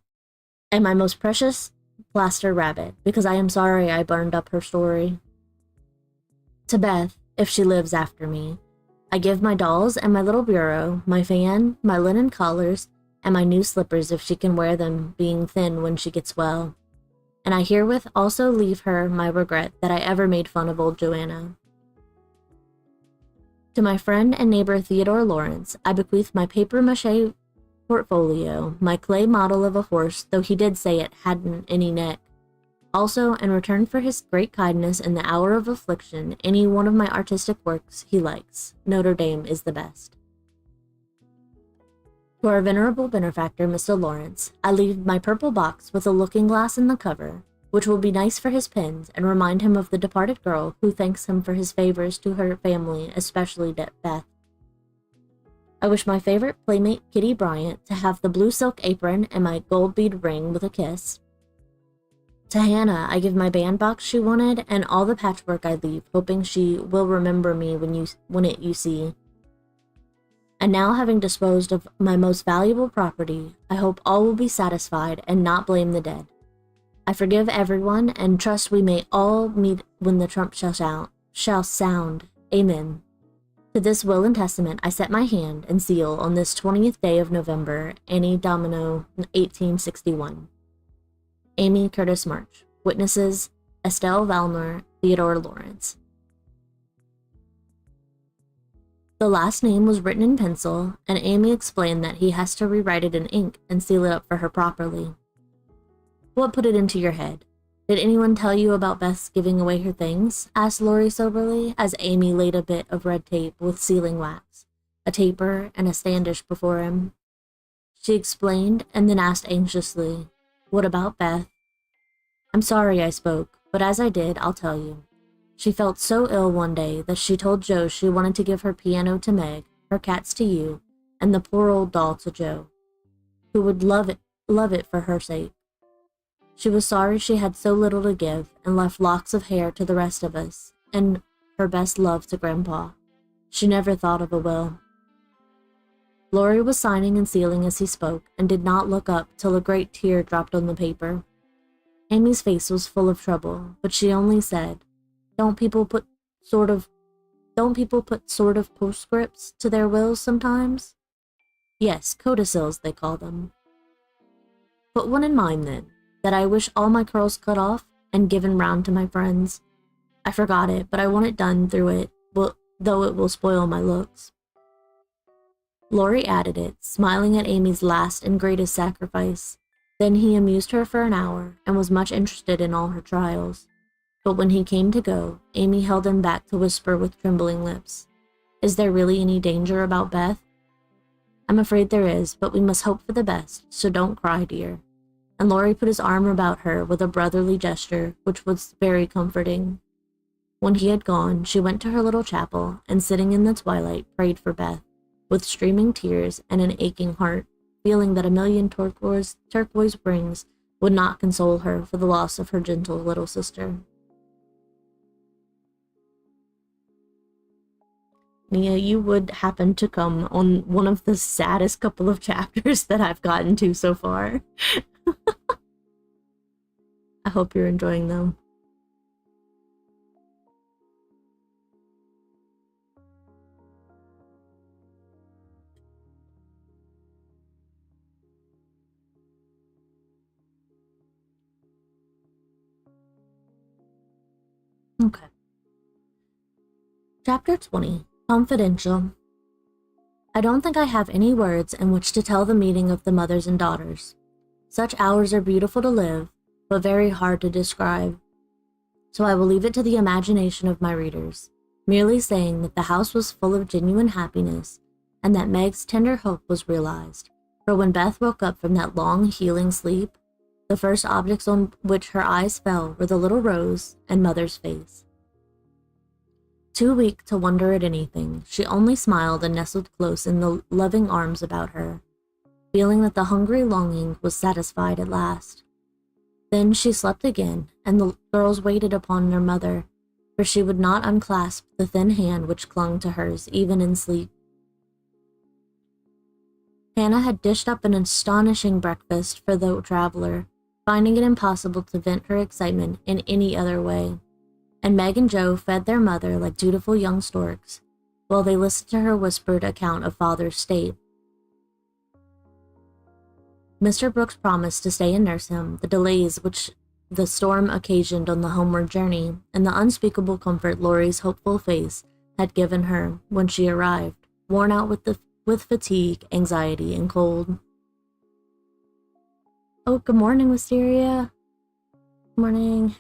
Speaker 1: And my most precious plaster rabbit, because I am sorry I burned up her story. To Beth, if she lives after me, I give my dolls and my little bureau, my fan, my linen collars, and my new slippers if she can wear them, being thin when she gets well. And I herewith also leave her my regret that I ever made fun of old Joanna. To my friend and neighbor Theodore Lawrence, I bequeath my papier-mâché portfolio, my clay model of a horse, though he did say it hadn't any neck. Also, in return for his great kindness in the hour of affliction, any one of my artistic works he likes. Notre Dame is the best. To our venerable benefactor, Mr. Lawrence, I leave my purple box with a looking-glass in the cover, which will be nice for his pens and remind him of the departed girl who thanks him for his favors to her family, especially Beth. I wish my favorite playmate, Kitty Bryant, to have the blue silk apron and my gold bead ring with a kiss. To Hannah, I give my bandbox she wanted and all the patchwork I leave, hoping she will remember me when you see. And now, having disposed of my most valuable property, I hope all will be satisfied and not blame the dead. I forgive everyone and trust we may all meet when the trump shall sound. Amen. To this will and testament I set my hand and seal on this 20th day of November, Anno Domini 1861. Amy Curtis March. Witnesses, Estelle Valmer, Theodore Lawrence. The last name was written in pencil, and Amy explained that he has to rewrite it in ink and seal it up for her properly. What put it into your head? Did anyone tell you about Beth's giving away her things? Asked Laurie soberly, as Amy laid a bit of red tape with sealing wax, a taper, and a standish before him. She explained, and then asked anxiously, "What about Beth?" I'm sorry I spoke, but as I did, I'll tell you. She felt so ill one day that she told Joe she wanted to give her piano to Meg, her cats to you, and the poor old doll to Joe, who would love it for her sake. She was sorry she had so little to give and left locks of hair to the rest of us, and her best love to Grandpa. She never thought of a will. Laurie was signing and sealing as he spoke, and did not look up till a great tear dropped on the paper. Amy's face was full of trouble, but she only said, Don't people put sort of postscripts to their wills sometimes?" "Yes, codicils, they call them." "Put one in mine, then, that I wish all my curls cut off and given round to my friends. I forgot it, but I want it done through it, though it will spoil my looks." Laurie added it, smiling at Amy's last and greatest sacrifice. Then he amused her for an hour, and was much interested in all her trials. But when he came to go, Amy held him back to whisper with trembling lips, "Is there really any danger about Beth?" "I'm afraid there is, but we must hope for the best, so don't cry, dear. and Laurie put his arm about her with a brotherly gesture, which was very comforting. When he had gone, she went to her little chapel, and sitting in the twilight, prayed for Beth, with streaming tears and an aching heart, feeling that a million turquoise rings would not console her for the loss of her gentle little sister. Nia, you would happen to come on one of the saddest couple of chapters that I've gotten to so far. I hope you're enjoying them. Okay. Chapter 20. Confidential. I don't think I have any words in which to tell the meeting of the mothers and daughters. Such hours are beautiful to live, but very hard to describe. So I will leave it to the imagination of my readers, merely saying that the house was full of genuine happiness, and that Meg's tender hope was realized. For when Beth woke up from that long, healing sleep, the first objects on which her eyes fell were the little rose and mother's face. Too weak to wonder at anything, she only smiled and nestled close in the loving arms about her, feeling that the hungry longing was satisfied at last. Then she slept again, and the girls waited upon their mother, for she would not unclasp the thin hand which clung to hers even in sleep. Hannah had dished up an astonishing breakfast for the traveler, finding it impossible to vent her excitement in any other way, and Meg and Joe fed their mother like dutiful young storks, while they listened to her whispered account of father's state. Mr. Brooks promised to stay and nurse him, the delays which the storm occasioned on the homeward journey, and the unspeakable comfort Laurie's hopeful face had given her when she arrived, worn out with fatigue, anxiety, and cold. Oh, good morning, Wisteria. Good morning.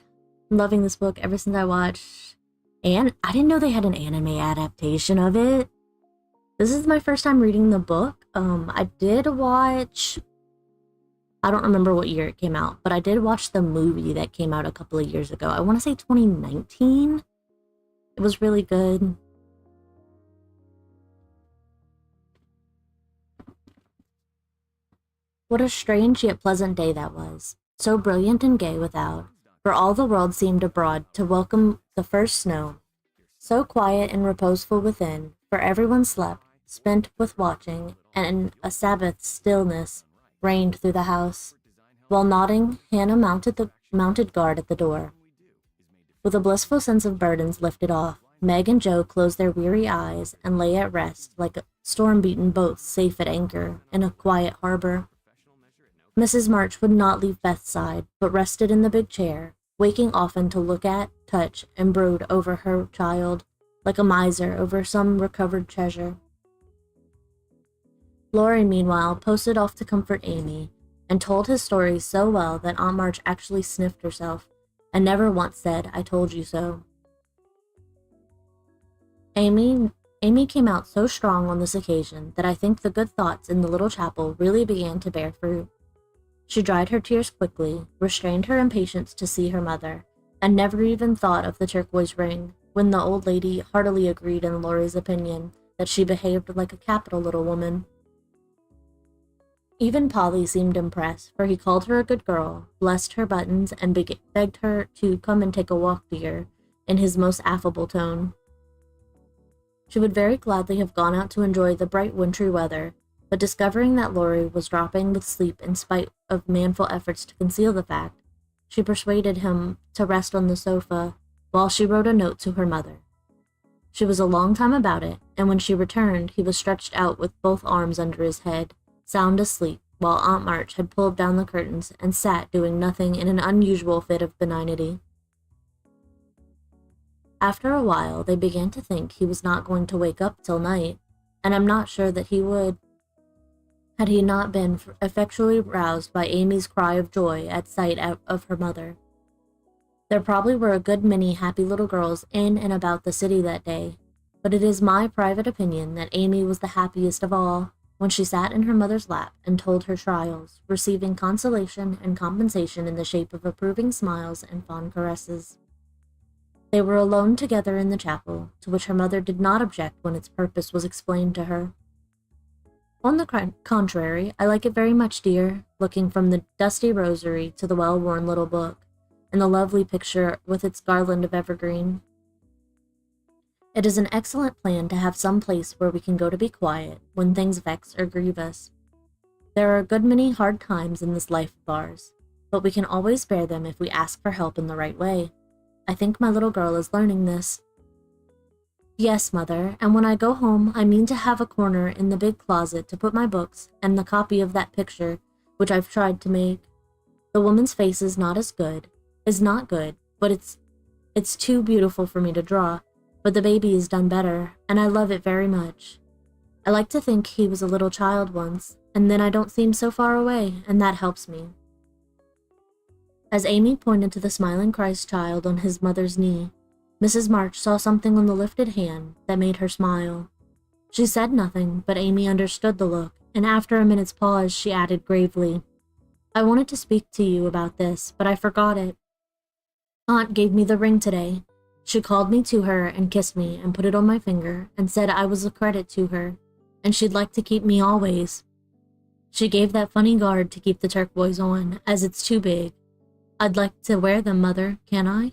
Speaker 1: I'm loving this book ever since I watched. And I didn't know they had an anime adaptation of it. This is my first time reading the book. I did watch... I don't remember what year it came out, but I did watch the movie that came out a couple of years ago. I want to say 2019. It was really good. What a strange yet pleasant day that was, so brilliant and gay without, for all the world seemed abroad to welcome the first snow, so quiet and reposeful within, for everyone slept, spent with watching, and a Sabbath stillness reigned through the house. While nodding, Hannah mounted guard at the door. With a blissful sense of burdens lifted off, Meg and Joe closed their weary eyes and lay at rest like storm-beaten boats safe at anchor in a quiet harbor. Mrs. March would not leave Beth's side, but rested in the big chair, waking often to look at, touch, and brood over her child, like a miser over some recovered treasure. Laurie, meanwhile, posted off to comfort Amy, and told his stories so well that Aunt March actually sniffed herself, and never once said, "I told you so." Amy came out so strong on this occasion that I think the good thoughts in the little chapel really began to bear fruit. She dried her tears quickly, restrained her impatience to see her mother, and never even thought of the turquoise ring, when the old lady heartily agreed in Laurie's opinion that she behaved like a capital little woman. Even Polly seemed impressed, for he called her a good girl, blessed her buttons, and begged her to come and take a walk, dear, in his most affable tone. She would very gladly have gone out to enjoy the bright wintry weather, but discovering that Laurie was dropping with sleep in spite of manful efforts to conceal the fact, she persuaded him to rest on the sofa while she wrote a note to her mother. She was a long time about it, and when she returned, he was stretched out with both arms under his head, sound asleep, while Aunt March had pulled down the curtains and sat doing nothing in an unusual fit of benignity. After a while, they began to think he was not going to wake up till night, and I'm not sure that he would, had he not been effectually roused by Amy's cry of joy at sight of her mother. There probably were a good many happy little girls in and about the city that day, but it is my private opinion that Amy was the happiest of all, when she sat in her mother's lap and told her trials, receiving consolation and compensation in the shape of approving smiles and fond caresses. They were alone together in the chapel, to which her mother did not object when its purpose was explained to her. On the contrary, I like it very much, dear, looking from the dusty rosary to the well-worn little book, and the lovely picture with its garland of evergreen. It is an excellent plan to have some place where we can go to be quiet when things vex or grieve us. There are a good many hard times in this life of ours, but we can always bear them if we ask for help in the right way. I think my little girl is learning this. Yes, Mother, and when I go home, I mean to have a corner in the big closet to put my books and the copy of that picture, which I've tried to make. The woman's face is not good, but it's too beautiful for me to draw, but the baby is done better, and I love it very much. I like to think he was a little child once, and then I don't seem so far away, and that helps me. As Amy pointed to the smiling Christ child on his mother's knee, Mrs. March saw something on the lifted hand that made her smile. She said nothing, but Amy understood the look, and after a minute's pause, she added gravely, I wanted to speak to you about this, but I forgot it. Aunt gave me the ring today. She called me to her and kissed me and put it on my finger and said I was a credit to her, and she'd like to keep me always. She gave that funny guard to keep the turquoise on, as it's too big. I'd like to wear them, Mother, can I?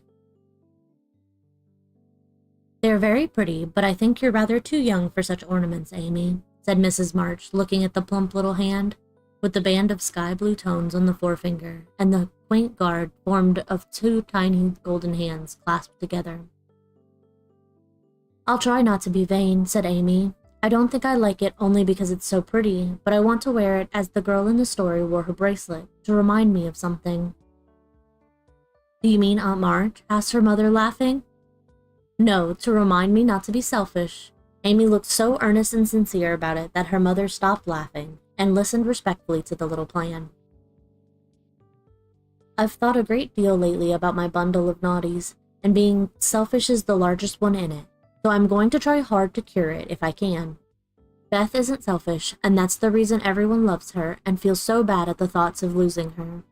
Speaker 1: They're very pretty, but I think you're rather too young for such ornaments, Amy, said Mrs. March, looking at the plump little hand, with the band of sky-blue tones on the forefinger, and the quaint guard formed of two tiny golden hands clasped together. I'll try not to be vain, said Amy. I don't think I like it only because it's so pretty, but I want to wear it as the girl in the story wore her bracelet, to remind me of something. Do you mean Aunt March? Asked her mother, laughing. No, to remind me not to be selfish. Amy looked so earnest and sincere about it that her mother stopped laughing and listened respectfully to the little plan. I've thought a great deal lately about my bundle of naughties, and being selfish is the largest one in it, so I'm going to try hard to cure it if I can. Beth isn't selfish, and that's the reason everyone loves her and feels so bad at the thoughts of losing her.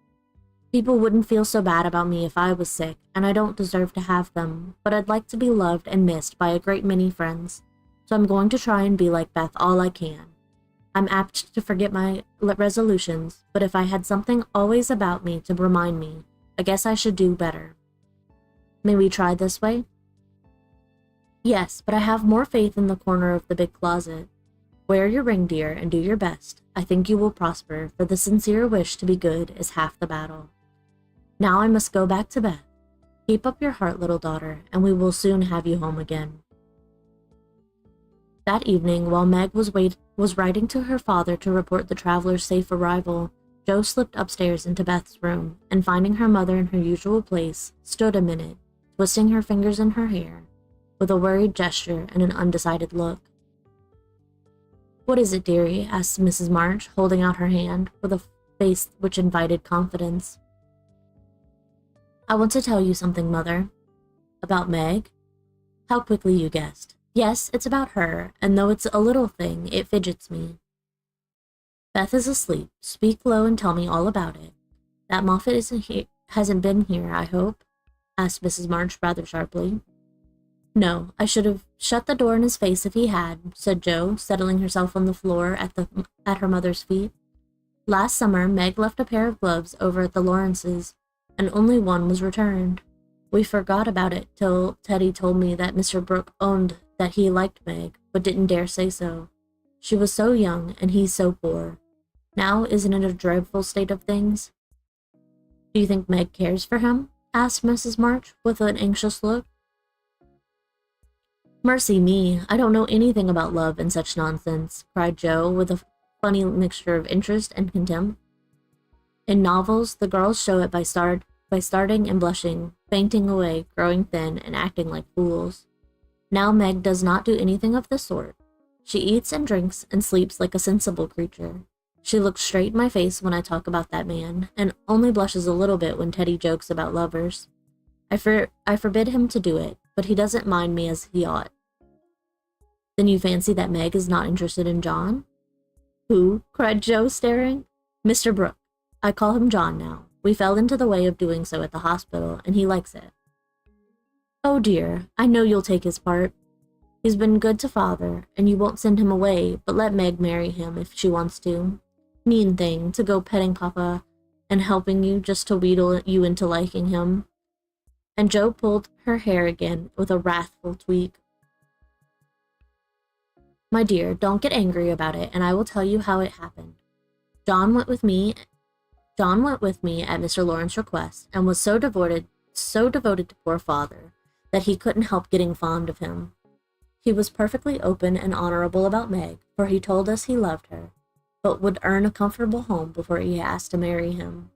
Speaker 1: People wouldn't feel so bad about me if I was sick, and I don't deserve to have them, but I'd like to be loved and missed by a great many friends, so I'm going to try and be like Beth all I can. I'm apt to forget my resolutions, but if I had something always about me to remind me, I guess I should do better. May we try this way? Yes, but I have more faith in the corner of the big closet. Wear your ring, dear, and do your best. I think you will prosper, for the sincere wish to be good is half the battle. Now I must go back to Beth. Keep up your heart, little daughter, and we will soon have you home again. That evening, while Meg was writing to her father to report the traveler's safe arrival, Jo slipped upstairs into Beth's room, and finding her mother in her usual place, stood a minute, twisting her fingers in her hair, with a worried gesture and an undecided look. What is it, dearie? Asked Mrs. March, holding out her hand, with a face which invited confidence. I want to tell you something, Mother. About Meg? How quickly you guessed. Yes, it's about her, and though it's a little thing, it fidgets me. Beth is asleep. Speak low and tell me all about it. That Moffat hasn't been here, I hope? Asked Mrs. March rather sharply. No, I should have shut the door in his face if he had, said Jo, settling herself on the floor at her mother's feet. Last summer, Meg left a pair of gloves over at the Lawrences, and only one was returned. We forgot about it till Teddy told me that Mr. Brooke owned that he liked Meg, but didn't dare say so. She was so young, and he's so poor. Now isn't it a dreadful state of things? Do you think Meg cares for him? Asked Mrs. March, with an anxious look. Mercy me, I don't know anything about love and such nonsense, cried Jo, with a funny mixture of interest and contempt. In novels, the girls show it by starting and blushing, fainting away, growing thin, and acting like fools. Now Meg does not do anything of the sort. She eats and drinks and sleeps like a sensible creature. She looks straight in my face when I talk about that man, and only blushes a little bit when Teddy jokes about lovers. I forbid him to do it, but he doesn't mind me as he ought. Then you fancy that Meg is not interested in John? Who? Cried Joe, staring. Mr. Brooke. I call him John now. We fell into the way of doing so at the hospital, and he likes it. Oh dear, I know you'll take his part. He's been good to father, and you won't send him away, but let Meg marry him if she wants to. Mean thing, to go petting Papa and helping you just to wheedle you into liking him. And Joe pulled her hair again with a wrathful tweak. My dear, don't get angry about it, and I will tell you how it happened. John went with me at Mr. Lawrence's request, and was so devoted to poor father that he couldn't help getting fond of him. He was perfectly open and honorable about Meg, for he told us he loved her, but would earn a comfortable home before he asked to marry him.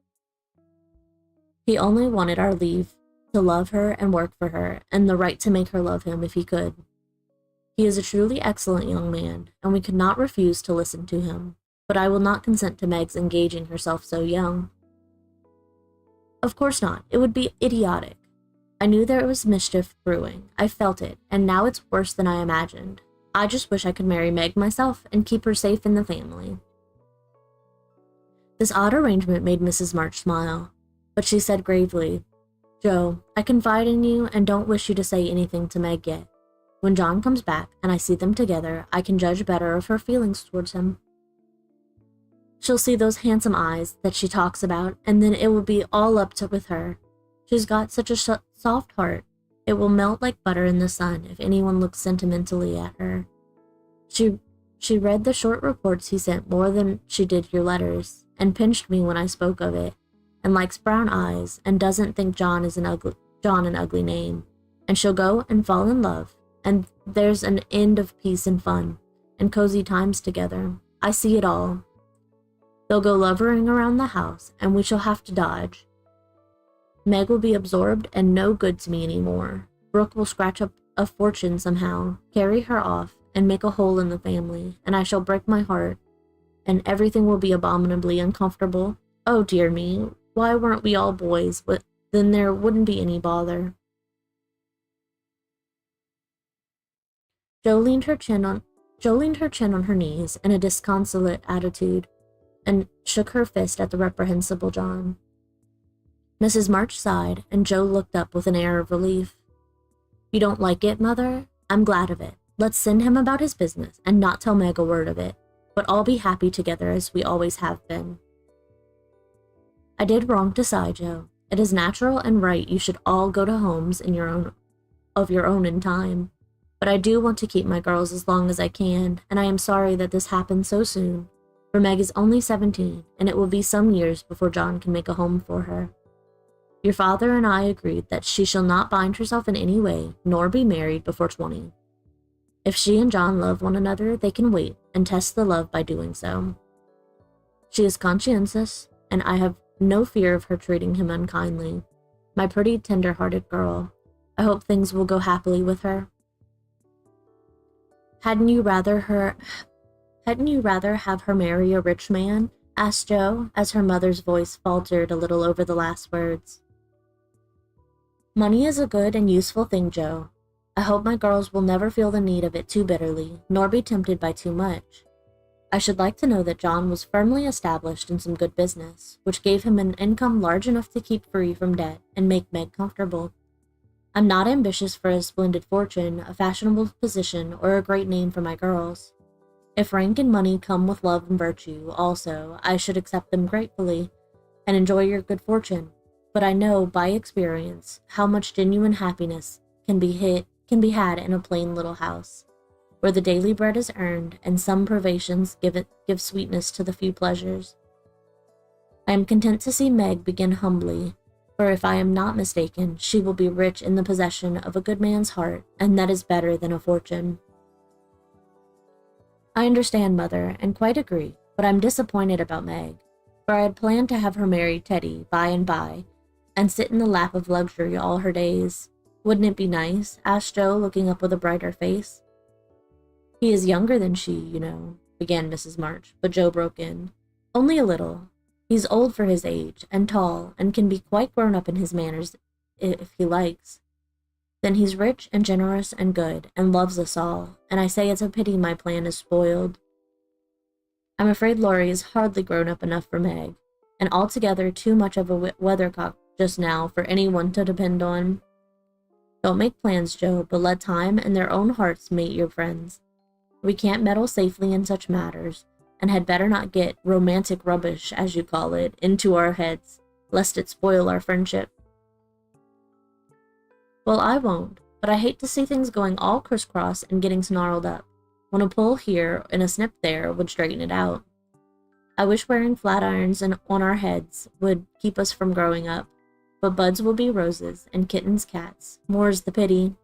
Speaker 1: He only wanted our leave to love her and work for her, and the right to make her love him if he could. He is a truly excellent young man, and we could not refuse to listen to him, but I will not consent to Meg's engaging herself so young. Of course not. It would be idiotic. I knew there was mischief brewing. I felt it, and now it's worse than I imagined. I just wish I could marry Meg myself and keep her safe in the family. This odd arrangement made Mrs. March smile, but she said gravely, Joe, I confide in you and don't wish you to say anything to Meg yet. When John comes back and I see them together, I can judge better of her feelings towards him. She'll see those handsome eyes that she talks about, and then it will be all up with her. She's got such a soft heart. It will melt like butter in the sun if anyone looks sentimentally at her. She read the short reports he sent more than she did your letters, and pinched me when I spoke of it, and likes brown eyes, and doesn't think John an ugly name, and she'll go and fall in love, and there's an end of peace and fun, and cozy times together. I see it all. They'll go lovering around the house, and we shall have to dodge. Meg will be absorbed and no good to me anymore. Brooke will scratch up a fortune somehow, carry her off, and make a hole in the family, and I shall break my heart, and everything will be abominably uncomfortable. Oh dear me, why weren't we all boys? Then there wouldn't be any bother. Jo leaned her chin on her knees in a disconsolate attitude, and shook her fist at the reprehensible John. Mrs. March sighed, and Jo looked up with an air of relief. You don't like it, Mother? I'm glad of it. Let's send him about his business, and not tell Meg a word of it, but all be happy together as we always have been. I did wrong to sigh, Jo. It is natural and right you should all go to homes of your own in time, but I do want to keep my girls as long as I can, and I am sorry that this happened so soon, for Meg is only 17, and it will be some years before John can make a home for her. Your father and I agreed that she shall not bind herself in any way, nor be married before 20. If she and John love one another, they can wait and test the love by doing so. She is conscientious, and I have no fear of her treating him unkindly. My pretty, tender-hearted girl. I hope things will go happily with her. Hadn't you rather have her marry a rich man? Asked Jo, as her mother's voice faltered a little over the last words. Money is a good and useful thing, Jo. I hope my girls will never feel the need of it too bitterly, nor be tempted by too much. I should like to know that John was firmly established in some good business, which gave him an income large enough to keep free from debt and make Meg comfortable. I'm not ambitious for a splendid fortune, a fashionable position, or a great name for my girls. If rank and money come with love and virtue, also, I should accept them gratefully, and enjoy your good fortune. But I know, by experience, how much genuine happiness can be had in a plain little house, where the daily bread is earned, and some privations give sweetness to the few pleasures. I am content to see Meg begin humbly, for if I am not mistaken, she will be rich in the possession of a good man's heart, and that is better than a fortune. I understand, Mother, and quite agree, but I'm disappointed about Meg, for I had planned to have her marry Teddy by and by, and sit in the lap of luxury all her days. Wouldn't it be nice? Asked Jo, looking up with a brighter face. He is younger than she, you know, began Mrs. March, but Jo broke in. Only a little. He's old for his age, and tall, and can be quite grown up in his manners if he likes. Then he's rich and generous and good, and loves us all, and I say it's a pity my plan is spoiled. I'm afraid Laurie is hardly grown up enough for Meg, and altogether too much of a weathercock just now for anyone to depend on. Don't make plans, Joe, but let time and their own hearts mate your friends. We can't meddle safely in such matters, and had better not get romantic rubbish, as you call it, into our heads, lest it spoil our friendship. Well, I won't, but I hate to see things going all crisscross and getting snarled up, when a pull here and a snip there would straighten it out. I wish wearing flat irons on our heads would keep us from growing up, but buds will be roses, and kittens cats, more's the pity.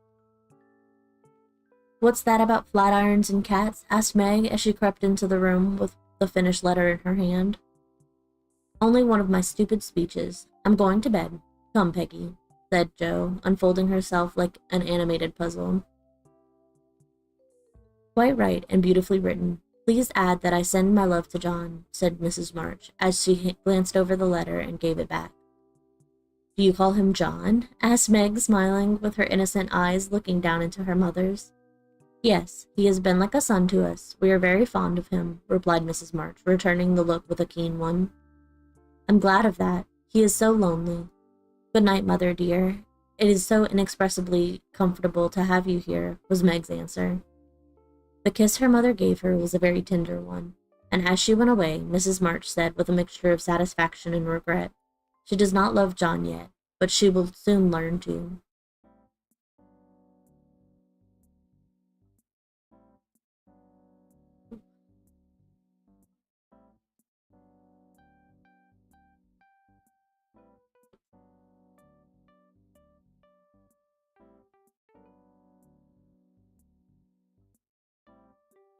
Speaker 1: What's that about flat irons and cats? Asked Meg as she crept into the room with the finished letter in her hand. Only one of my stupid speeches. I'm going to bed. Come, Peggy, said Jo, unfolding herself like an animated puzzle. Quite right, and beautifully written. Please add that I send my love to John, said Mrs. March, as she glanced over the letter and gave it back. Do you call him John? Asked Meg, smiling, with her innocent eyes looking down into her mother's. Yes, he has been like a son to us. We are very fond of him, replied Mrs. March, returning the look with a keen one. I'm glad of that. He is so lonely. Good night, mother dear. It is so inexpressibly comfortable to have you here, was Meg's answer. The kiss her mother gave her was a very tender one, and as she went away, Mrs. March said with a mixture of satisfaction and regret, she does not love John yet, but she will soon learn to.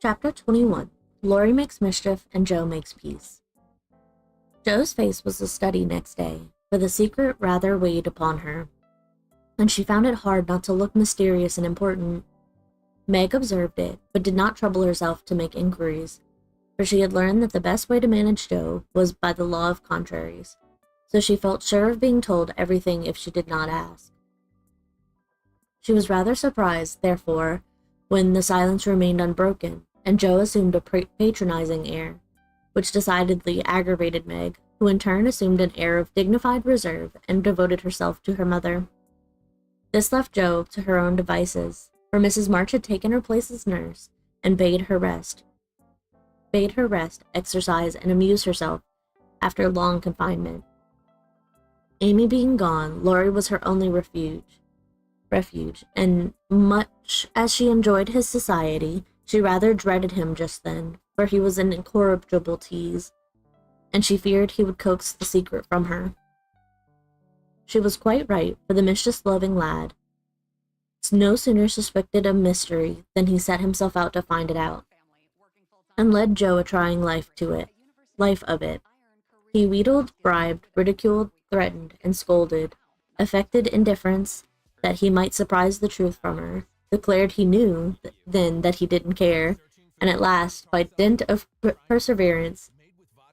Speaker 1: Chapter 21. Laurie Makes Mischief and Jo Makes Peace. Jo's face was a study next day, for the secret rather weighed upon her, and she found it hard not to look mysterious and important. Meg observed it, but did not trouble herself to make inquiries, for she had learned that the best way to manage Jo was by the law of contraries, so she felt sure of being told everything if she did not ask. She was rather surprised, therefore, when the silence remained unbroken, and Jo assumed a patronizing air, which decidedly aggravated Meg, who in turn assumed an air of dignified reserve and devoted herself to her mother. This left Jo to her own devices, for Mrs. March had taken her place as nurse and bade her rest, exercise, and amuse herself after long confinement. Amy being gone, Laurie was her only refuge, and much as she enjoyed his society, she rather dreaded him just then, for he was an incorrigible tease, and she feared he would coax the secret from her. She was quite right, for the mischief-loving lad no sooner suspected a mystery than he set himself out to find it out, and led Jo a trying life of it. He wheedled, bribed, ridiculed, threatened, and scolded, affected indifference that he might surprise the truth from her, declared he knew then that he didn't care, and at last, by dint of perseverance,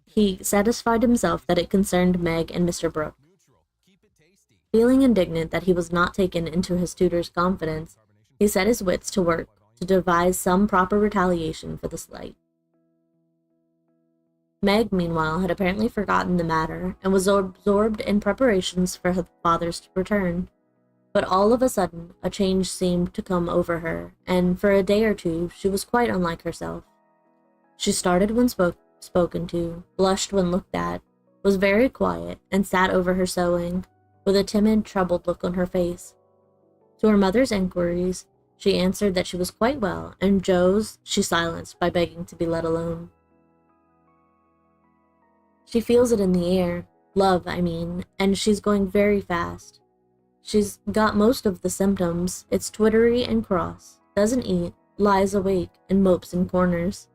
Speaker 1: he satisfied himself that it concerned Meg and Mr. Brooke. Feeling indignant that he was not taken into his tutor's confidence, he set his wits to work to devise some proper retaliation for the slight. Meg, meanwhile, had apparently forgotten the matter, and was absorbed in preparations for her father's return. But all of a sudden, a change seemed to come over her, and for a day or two she was quite unlike herself. She started when spoken to, blushed when looked at, was very quiet, and sat over her sewing, with a timid, troubled look on her face. To her mother's inquiries, she answered that she was quite well, and Jo's she silenced by begging to be let alone. She feels it in the air, love, I mean, and she's going very fast. She's got most of the symptoms. It's twittery and cross, doesn't eat, lies awake, and mopes in corners.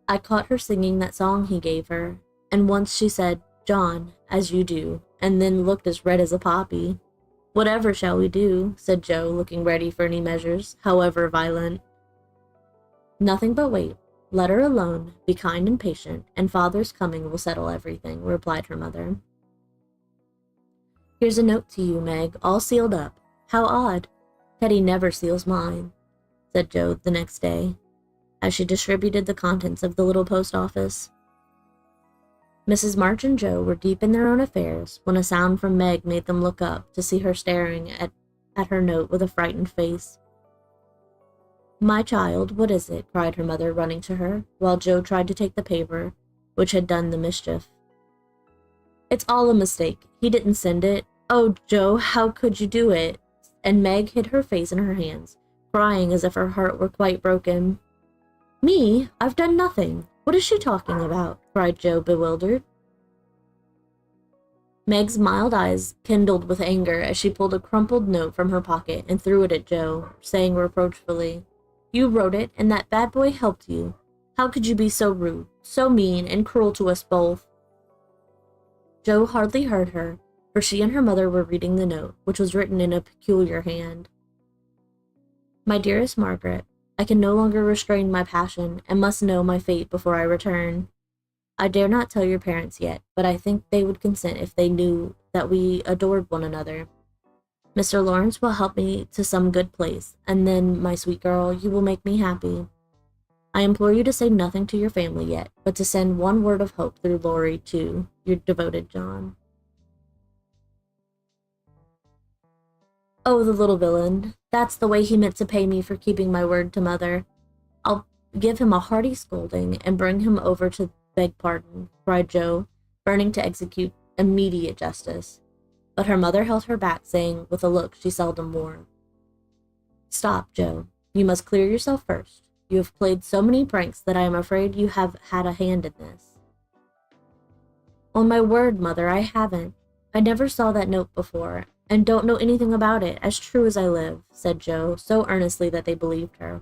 Speaker 1: I caught her singing that song he gave her, and once she said, John, as you do, and then looked as red as a poppy. Whatever shall we do? Said Jo, looking ready for any measures, however violent. Nothing but wait. Let her alone, be kind and patient, and father's coming will settle everything, replied her mother. Here's a note to you, Meg, all sealed up. How odd. Teddy never seals mine, said Jo the next day. as she distributed the contents of the little post office. Mrs. March and Joe were deep in their own affairs when a sound from Meg made them look up to see her staring at her note with a frightened face. "My child, what is it?" cried her mother, running to her, while Joe tried to take the paper, which had done the mischief. "It's all a mistake. He didn't send it. Oh, Joe, how could you do it?" And Meg hid her face in her hands, crying as if her heart were quite broken. "Me? I've done nothing. What is she talking about?" cried Joe, bewildered. Meg's mild eyes kindled with anger as she pulled a crumpled note from her pocket and threw it at Joe, saying reproachfully, "You wrote it, and that bad boy helped you. How could you be so rude, so mean, and cruel to us both?" Joe hardly heard her, for she and her mother were reading the note, which was written in a peculiar hand. "My dearest Margaret, I can no longer restrain my passion, and must know my fate before I return. I dare not tell your parents yet, but I think they would consent if they knew that we adored one another. Mr. Lawrence will help me to some good place, and then, my sweet girl, you will make me happy. I implore you to say nothing to your family yet, but to send one word of hope through Laurie to your devoted John." Oh, the little villain. That's the way he meant to pay me for keeping my word to Mother. I'll give him a hearty scolding and bring him over to beg pardon, cried Joe, burning to execute immediate justice. But her mother held her back, saying, with a look she seldom wore, "Stop, Joe. You must clear yourself first. You have played so many pranks that I am afraid you have had a hand in this." "On my word, Mother, I haven't. I never saw that note before, and don't know anything about it, as true as I live," said Joe, so earnestly that they believed her.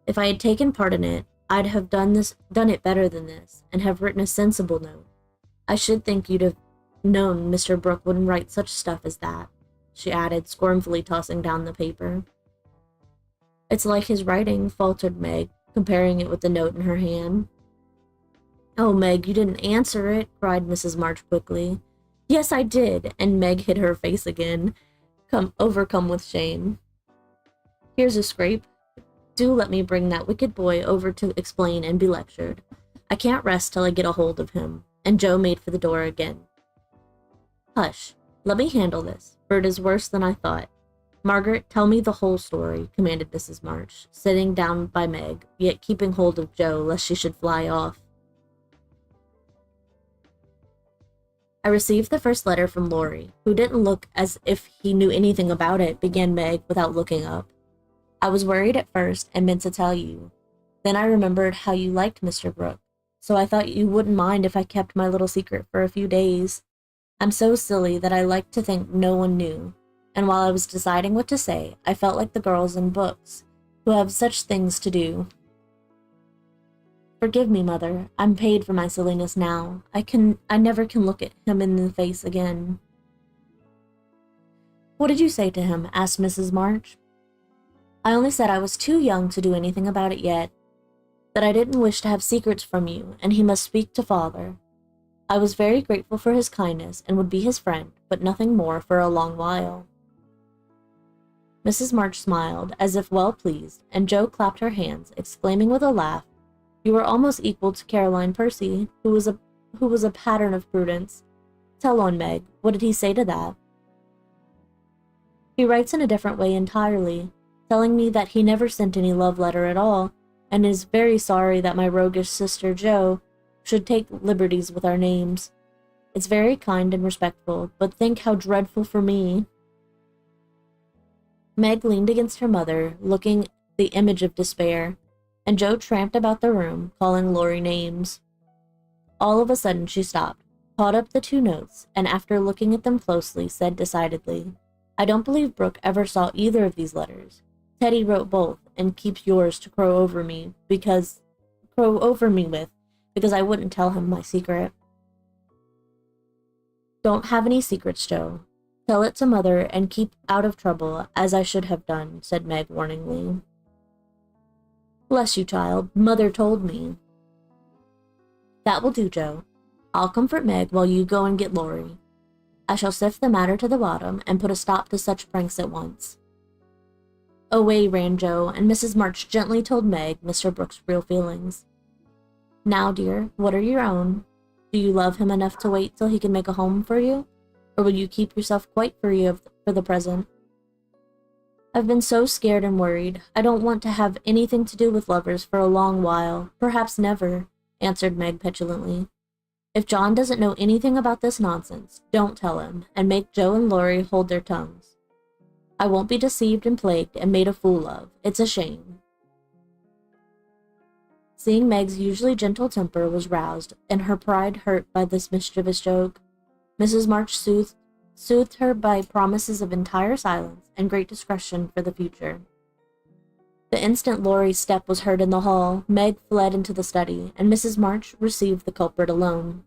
Speaker 1: "If I had taken part in it, I'd have done it better than this, and have written a sensible note. I should think you'd have known Mr. Brooke wouldn't write such stuff as that," she added, scornfully tossing down the paper. "It's like his writing," faltered Meg, comparing it with the note in her hand. "Oh, Meg, you didn't answer it," cried Mrs. March quickly. "Yes, I did," and Meg hid her face again, overcome with shame. "Here's a scrape. Do let me bring that wicked boy over to explain and be lectured. I can't rest till I get a hold of him," and Joe made for the door again. "Hush, let me handle this, for it is worse than I thought. Margaret, tell me the whole story," commanded Mrs. March, sitting down by Meg, yet keeping hold of Joe lest she should fly off. "I received the first letter from Laurie, who didn't look as if he knew anything about it," began Meg without looking up. "I was worried at first and meant to tell you. Then I remembered how you liked Mr. Brooke, so I thought you wouldn't mind if I kept my little secret for a few days. I'm so silly that I like to think no one knew, and while I was deciding what to say, I felt like the girls in books, who have such things to do. Forgive me, Mother. I'm paid for my silliness now. I never can look at him in the face again." "What did you say to him?" asked Mrs. March. "I only said I was too young to do anything about it yet, that I didn't wish to have secrets from you, and he must speak to Father. I was very grateful for his kindness and would be his friend, but nothing more for a long while." Mrs. March smiled, as if well pleased, and Joe clapped her hands, exclaiming with a laugh, "You are almost equal to Caroline Percy, who was a pattern of prudence. Tell on, Meg. What did he say to that?" "He writes in a different way entirely, telling me that he never sent any love letter at all, and is very sorry that my roguish sister Jo should take liberties with our names. It's very kind and respectful, but think how dreadful for me." Meg leaned against her mother, looking the image of despair, and Joe tramped about the room, calling Laurie names. All of a sudden she stopped, caught up the two notes, and after looking at them closely, said decidedly, "I don't believe Brooke ever saw either of these letters. Teddy wrote both, and keeps yours to crow over me with, because I wouldn't tell him my secret." "Don't have any secrets, Joe. Tell it to Mother and keep out of trouble, as I should have done," said Meg warningly. "Bless you, child. Mother told me." "That will do, Joe. I'll comfort Meg while you go and get Laurie. I shall sift the matter to the bottom and put a stop to such pranks at once." Away ran Joe, and Mrs. March gently told Meg Mr. Brooks' real feelings. Now, dear, what are your own? Do you love him enough to wait till he can make a home for you? Or will you keep yourself quite free for the present? I've been so scared and worried. I don't want to have anything to do with lovers for a long while, perhaps never, answered Meg petulantly. If John doesn't know anything about this nonsense, don't tell him, and make Joe and Laurie hold their tongues. I won't be deceived and plagued and made a fool of. It's a shame. Seeing Meg's usually gentle temper was roused, and her pride hurt by this mischievous joke, Mrs. March soothed her by promises of entire silence and great discretion for the future. The instant Laurie's step was heard in the hall, Meg fled into the study, and Mrs. March received the culprit alone.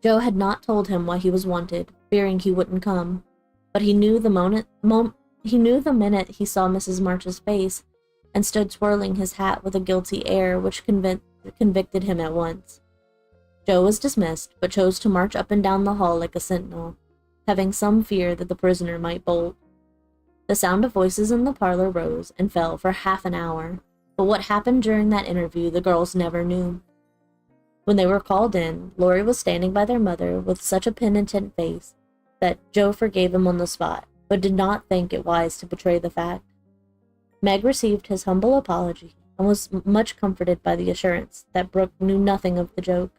Speaker 1: Joe had not told him why he was wanted, fearing he wouldn't come, but he knew the minute he saw Mrs. March's face, and stood twirling his hat with a guilty air which convicted him at once. Joe was dismissed, but chose to march up and down the hall like a sentinel, having some fear that the prisoner might bolt. The sound of voices in the parlor rose and fell for half an hour, but what happened during that interview the girls never knew. When they were called in, Laurie was standing by their mother with such a penitent face that Joe forgave him on the spot, but did not think it wise to betray the fact. Meg received his humble apology and was much comforted by the assurance that Brooke knew nothing of the joke.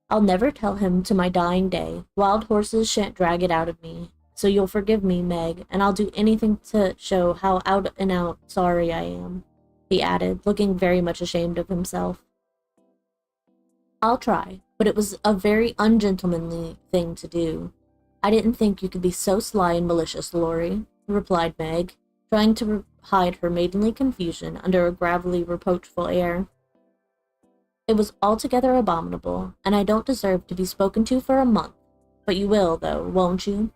Speaker 1: I'll never tell him to my dying day. Wild horses shan't drag it out of me, so you'll forgive me, Meg, and I'll do anything to show how out and out sorry I am, he added, looking very much ashamed of himself. I'll try, but it was a very ungentlemanly thing to do. I didn't think you could be so sly and malicious, Laurie, replied Meg, trying to hide her maidenly confusion under a gravelly, reproachful air. It was altogether abominable, and I don't deserve to be spoken to for a month, but you will, though, won't you?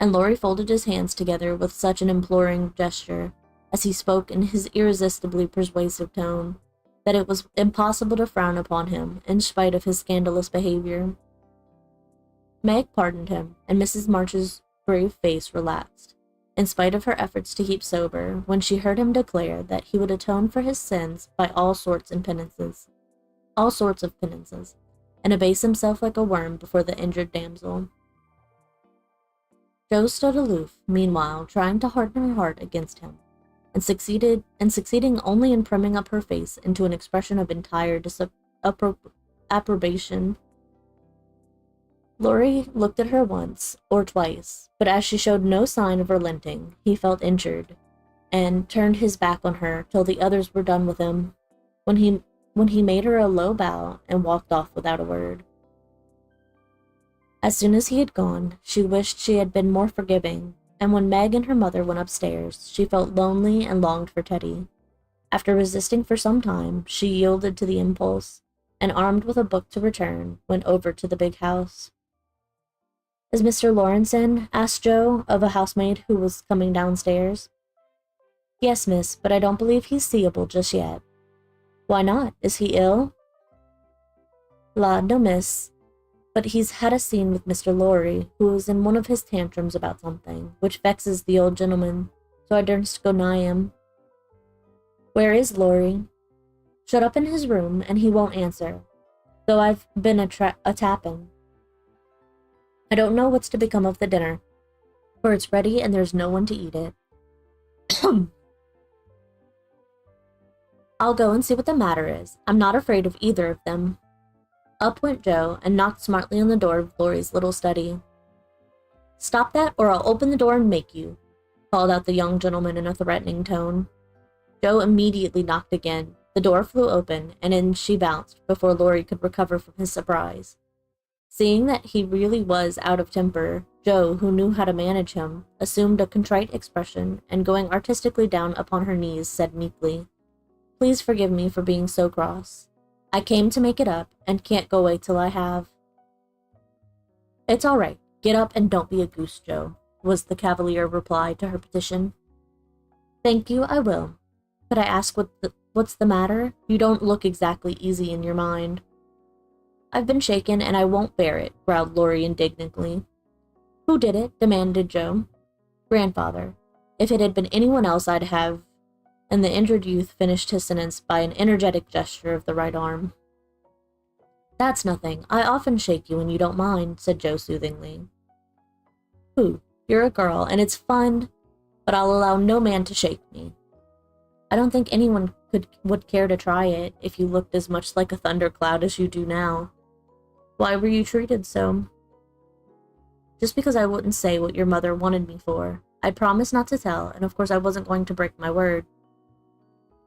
Speaker 1: And Laurie folded his hands together with such an imploring gesture, as he spoke in his irresistibly persuasive tone, that it was impossible to frown upon him in spite of his scandalous behavior. Meg pardoned him, and Mrs. March's brave face relaxed, in spite of her efforts to keep sober, when she heard him declare that he would atone for his sins by all sorts of penances, and abase himself like a worm before the injured damsel. Joe stood aloof, meanwhile, trying to harden her heart against him, and succeeding only in primming up her face into an expression of entire approbation. Laurie looked at her once or twice, but as she showed no sign of relenting, he felt injured, and turned his back on her till the others were done with him, when he made her a low bow and walked off without a word. As soon as he had gone, she wished she had been more forgiving, and when Meg and her mother went upstairs, she felt lonely and longed for Teddy. After resisting for some time, she yielded to the impulse, and armed with a book to return, went over to the big house. "Is Mr. Lawrence in?" asked Joe of a housemaid who was coming downstairs. "Yes, miss, but I don't believe he's seeable just yet." "Why not? Is he ill?" "La, no, miss, but he's had a scene with Mr. Laurie, who is in one of his tantrums about something, which vexes the old gentleman, so I durst go nigh him." "Where is Laurie?" "Shut up in his room, and he won't answer, though I've been a-tapping. I don't know what's to become of the dinner, for it's ready and there's no one to eat it." "I'll go and see what the matter is. I'm not afraid of either of them." Up went Joe and knocked smartly on the door of Laurie's little study. "Stop that, or I'll open the door and make you," called out the young gentleman in a threatening tone. Joe immediately knocked again. The door flew open, and in she bounced before Laurie could recover from his surprise. Seeing that he really was out of temper, Joe, who knew how to manage him, assumed a contrite expression, and going artistically down upon her knees, said meekly, "Please forgive me for being so cross. I came to make it up, and can't go away till I have." "It's all right. Get up and don't be a goose, Joe," was the cavalier reply to her petition. "Thank you, I will. Could I ask what's the matter? You don't look exactly easy in your mind." "I've been shaken, and I won't bear it," growled Laurie indignantly. "Who did it?" demanded Joe. Grandfather. If it had been anyone else, I'd have. And the injured youth finished his sentence by an energetic gesture of the right arm. That's nothing. I often shake you when you don't mind, said Joe soothingly. Pooh, you're a girl, and it's fun, but I'll allow no man to shake me. I don't think anyone would care to try it if you looked as much like a thundercloud as you do now. Why were you treated so? Just because I wouldn't say what your mother wanted me for. I promised not to tell, and of course I wasn't going to break my word.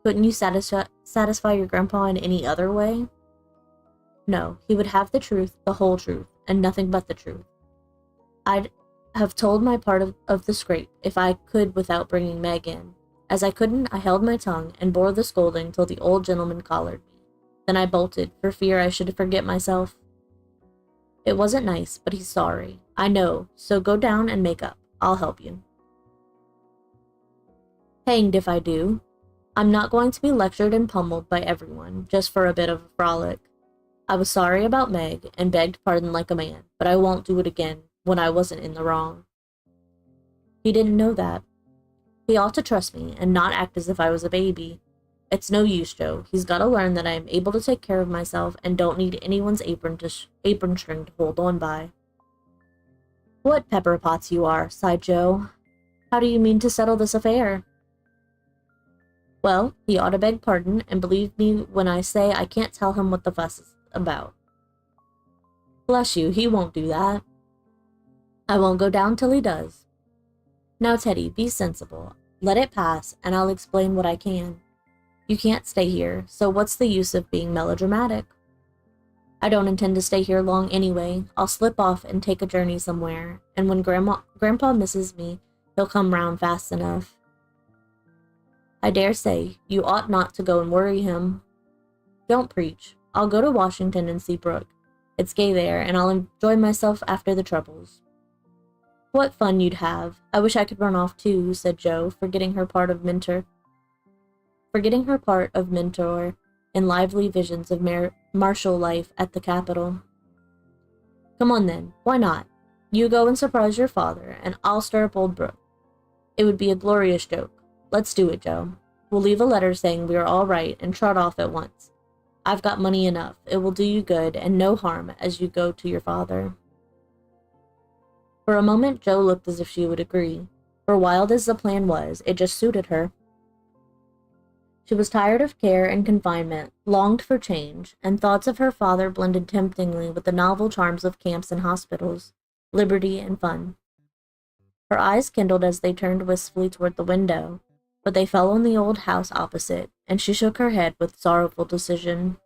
Speaker 1: Couldn't you satisfy your grandpa in any other way? No, he would have the truth, the whole truth, and nothing but the truth. I'd have told my part of the scrape if I could without bringing Meg in. As I couldn't, I held my tongue and bore the scolding till the old gentleman collared me. Then I bolted, for fear I should forget myself. It wasn't nice, but he's sorry. I know, so go down and make up. I'll help you. Hanged if I do. I'm not going to be lectured and pummeled by everyone, just for a bit of a frolic. I was sorry about Meg, and begged pardon like a man, but I won't do it again when I wasn't in the wrong. He didn't know that. He ought to trust me, and not act as if I was a baby. It's no use, Joe. He's got to learn that I am able to take care of myself, and don't need anyone's apron string to hold on by. What pepper pots you are, sighed Joe. How do you mean to settle this affair? Well, he ought to beg pardon, and believe me when I say I can't tell him what the fuss is about. Bless you, he won't do that. I won't go down till he does. Now, Teddy, be sensible. Let it pass, and I'll explain what I can. You can't stay here, so what's the use of being melodramatic? I don't intend to stay here long anyway. I'll slip off and take a journey somewhere, and when Grandpa misses me, he'll come round fast enough. I dare say you ought not to go and worry him. Don't preach. I'll go to Washington and see Brooke. It's gay there, and I'll enjoy myself after the troubles. What fun you'd have. I wish I could run off too, said Joe, forgetting her part of mentor in lively visions of martial life at the Capitol. Come on then, why not? You go and surprise your father, and I'll stir up old Brooke. It would be a glorious joke. Let's do it, Joe. We'll leave a letter saying we are all right and trot off at once. I've got money enough. It will do you good and no harm as you go to your father. For a moment, Joe looked as if she would agree. For wild as the plan was, it just suited her. She was tired of care and confinement, longed for change, and thoughts of her father blended temptingly with the novel charms of camps and hospitals, liberty and fun. Her eyes kindled as they turned wistfully toward the window, but they fell on the old house opposite, and she shook her head with sorrowful decision.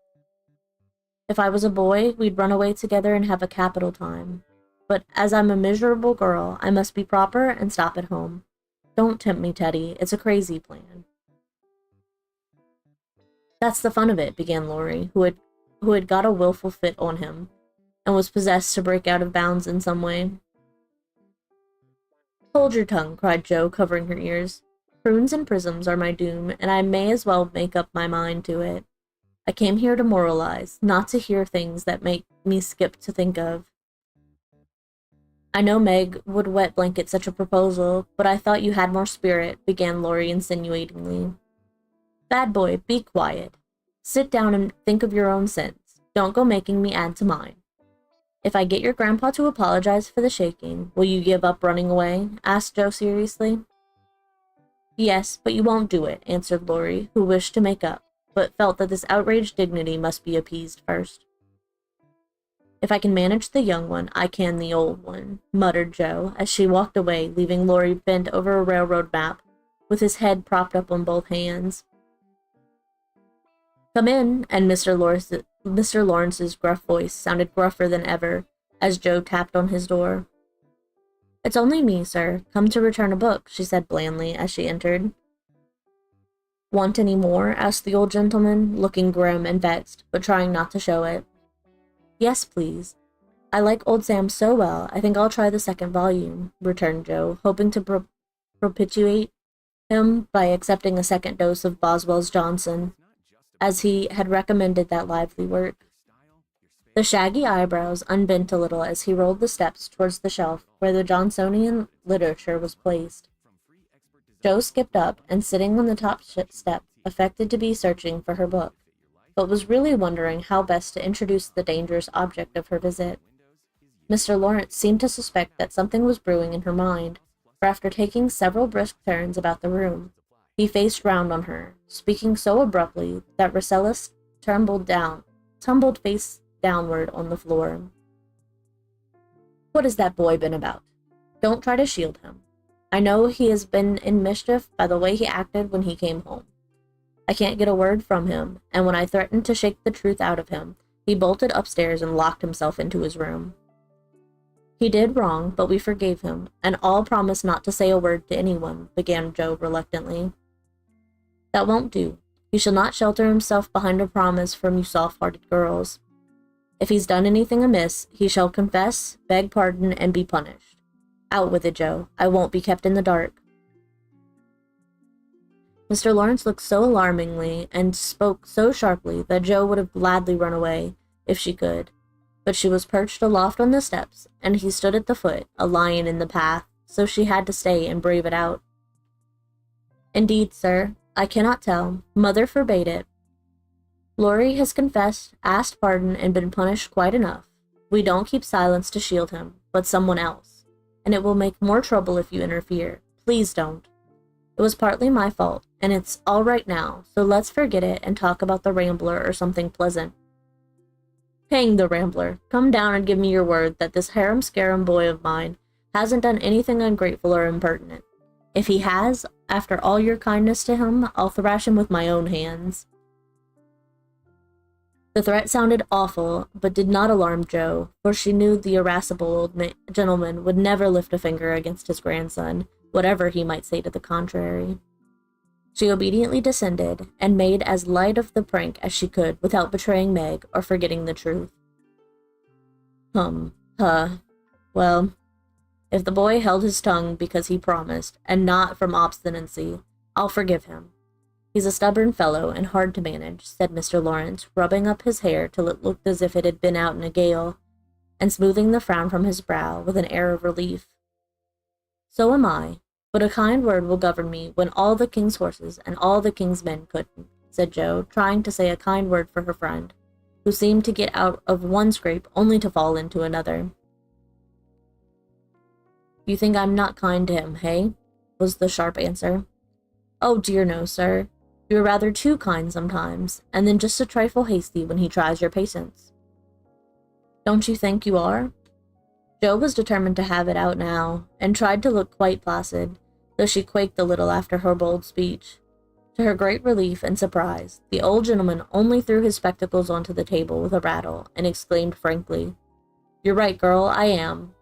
Speaker 1: If I was a boy, we'd run away together and have a capital time. But as I'm a miserable girl, I must be proper and stop at home. Don't tempt me, Teddy. It's a crazy plan. That's the fun of it, began Laurie, who had got a willful fit on him, and was possessed to break out of bounds in some way. Hold your tongue, cried Joe, covering her ears. Prunes and prisms are my doom, and I may as well make up my mind to it. I came here to moralize, not to hear things that make me skip to think of. I know Meg would wet blanket such a proposal, but I thought you had more spirit, began Laurie insinuatingly. Bad boy, be quiet. Sit down and think of your own sins. Don't go making me add to mine. If I get your grandpa to apologize for the shaking, will you give up running away? Asked Joe seriously. Yes, but you won't do it, answered Laurie, who wished to make up, but felt that this outraged dignity must be appeased first. If I can manage the young one, I can the old one, muttered Joe, as she walked away, leaving Laurie bent over a railroad map, with his head propped up on both hands. Come in, and Mr. Lawrence's gruff voice sounded gruffer than ever, as Joe tapped on his door. It's only me, sir, come to return a book, she said blandly as she entered. Want any more? Asked the old gentleman, looking grim and vexed, but trying not to show it. Yes, please. I like old Sam so well, I think I'll try the second volume, returned Joe, hoping to propitiate him by accepting a second dose of Boswell's Johnson, as he had recommended that lively work. The shaggy eyebrows unbent a little as he rolled the steps towards the shelf where the Johnsonian literature was placed. Jo skipped up and, sitting on the top step, affected to be searching for her book, but was really wondering how best to introduce the dangerous object of her visit. Mr. Lawrence seemed to suspect that something was brewing in her mind, for after taking several brisk turns about the room, he faced round on her, speaking so abruptly that Rosellis tumbled face downward on the floor. "What has that boy been about? Don't try to shield him. I know he has been in mischief by the way he acted when he came home. I can't get a word from him, and when I threatened to shake the truth out of him, he bolted upstairs and locked himself into his room. He did wrong, but we forgave him, and all promised not to say a word to anyone," began Jo reluctantly. "That won't do. He shall not shelter himself behind a promise from you soft-hearted girls. If he's done anything amiss, he shall confess, beg pardon, and be punished. Out with it, Jo. I won't be kept in the dark." Mr. Lawrence looked so alarmingly and spoke so sharply that Jo would have gladly run away if she could, but she was perched aloft on the steps, and he stood at the foot, a lion in the path, so she had to stay and brave it out. "Indeed, sir, I cannot tell. Mother forbade it. Laurie has confessed, asked pardon, and been punished quite enough. We don't keep silence to shield him, but someone else. And it will make more trouble if you interfere. Please don't. It was partly my fault, and it's all right now, so let's forget it and talk about the Rambler or something pleasant." "Hang the Rambler. Come down and give me your word that this harum-scarum boy of mine hasn't done anything ungrateful or impertinent. If he has, after all your kindness to him, I'll thrash him with my own hands." The threat sounded awful, but did not alarm Jo, for she knew the irascible old gentleman would never lift a finger against his grandson, whatever he might say to the contrary. She obediently descended, and made as light of the prank as she could without betraying Meg or forgetting the truth. Well, if the boy held his tongue because he promised, and not from obstinacy, I'll forgive him. He's a stubborn fellow and hard to manage," said Mr. Lawrence, rubbing up his hair till it looked as if it had been out in a gale, and smoothing the frown from his brow with an air of relief. "So am I, but a kind word will govern me when all the king's horses and all the king's men couldn't," said Jo, trying to say a kind word for her friend, who seemed to get out of one scrape only to fall into another. "You think I'm not kind to him, hey?" was the sharp answer. "Oh dear no, sir. You're rather too kind sometimes, and then just a trifle hasty when he tries your patience." "Don't you think you are?" Jo was determined to have it out now, and tried to look quite placid, though she quaked a little after her bold speech. To her great relief and surprise, the old gentleman only threw his spectacles onto the table with a rattle, and exclaimed frankly, "You're right, girl, I am.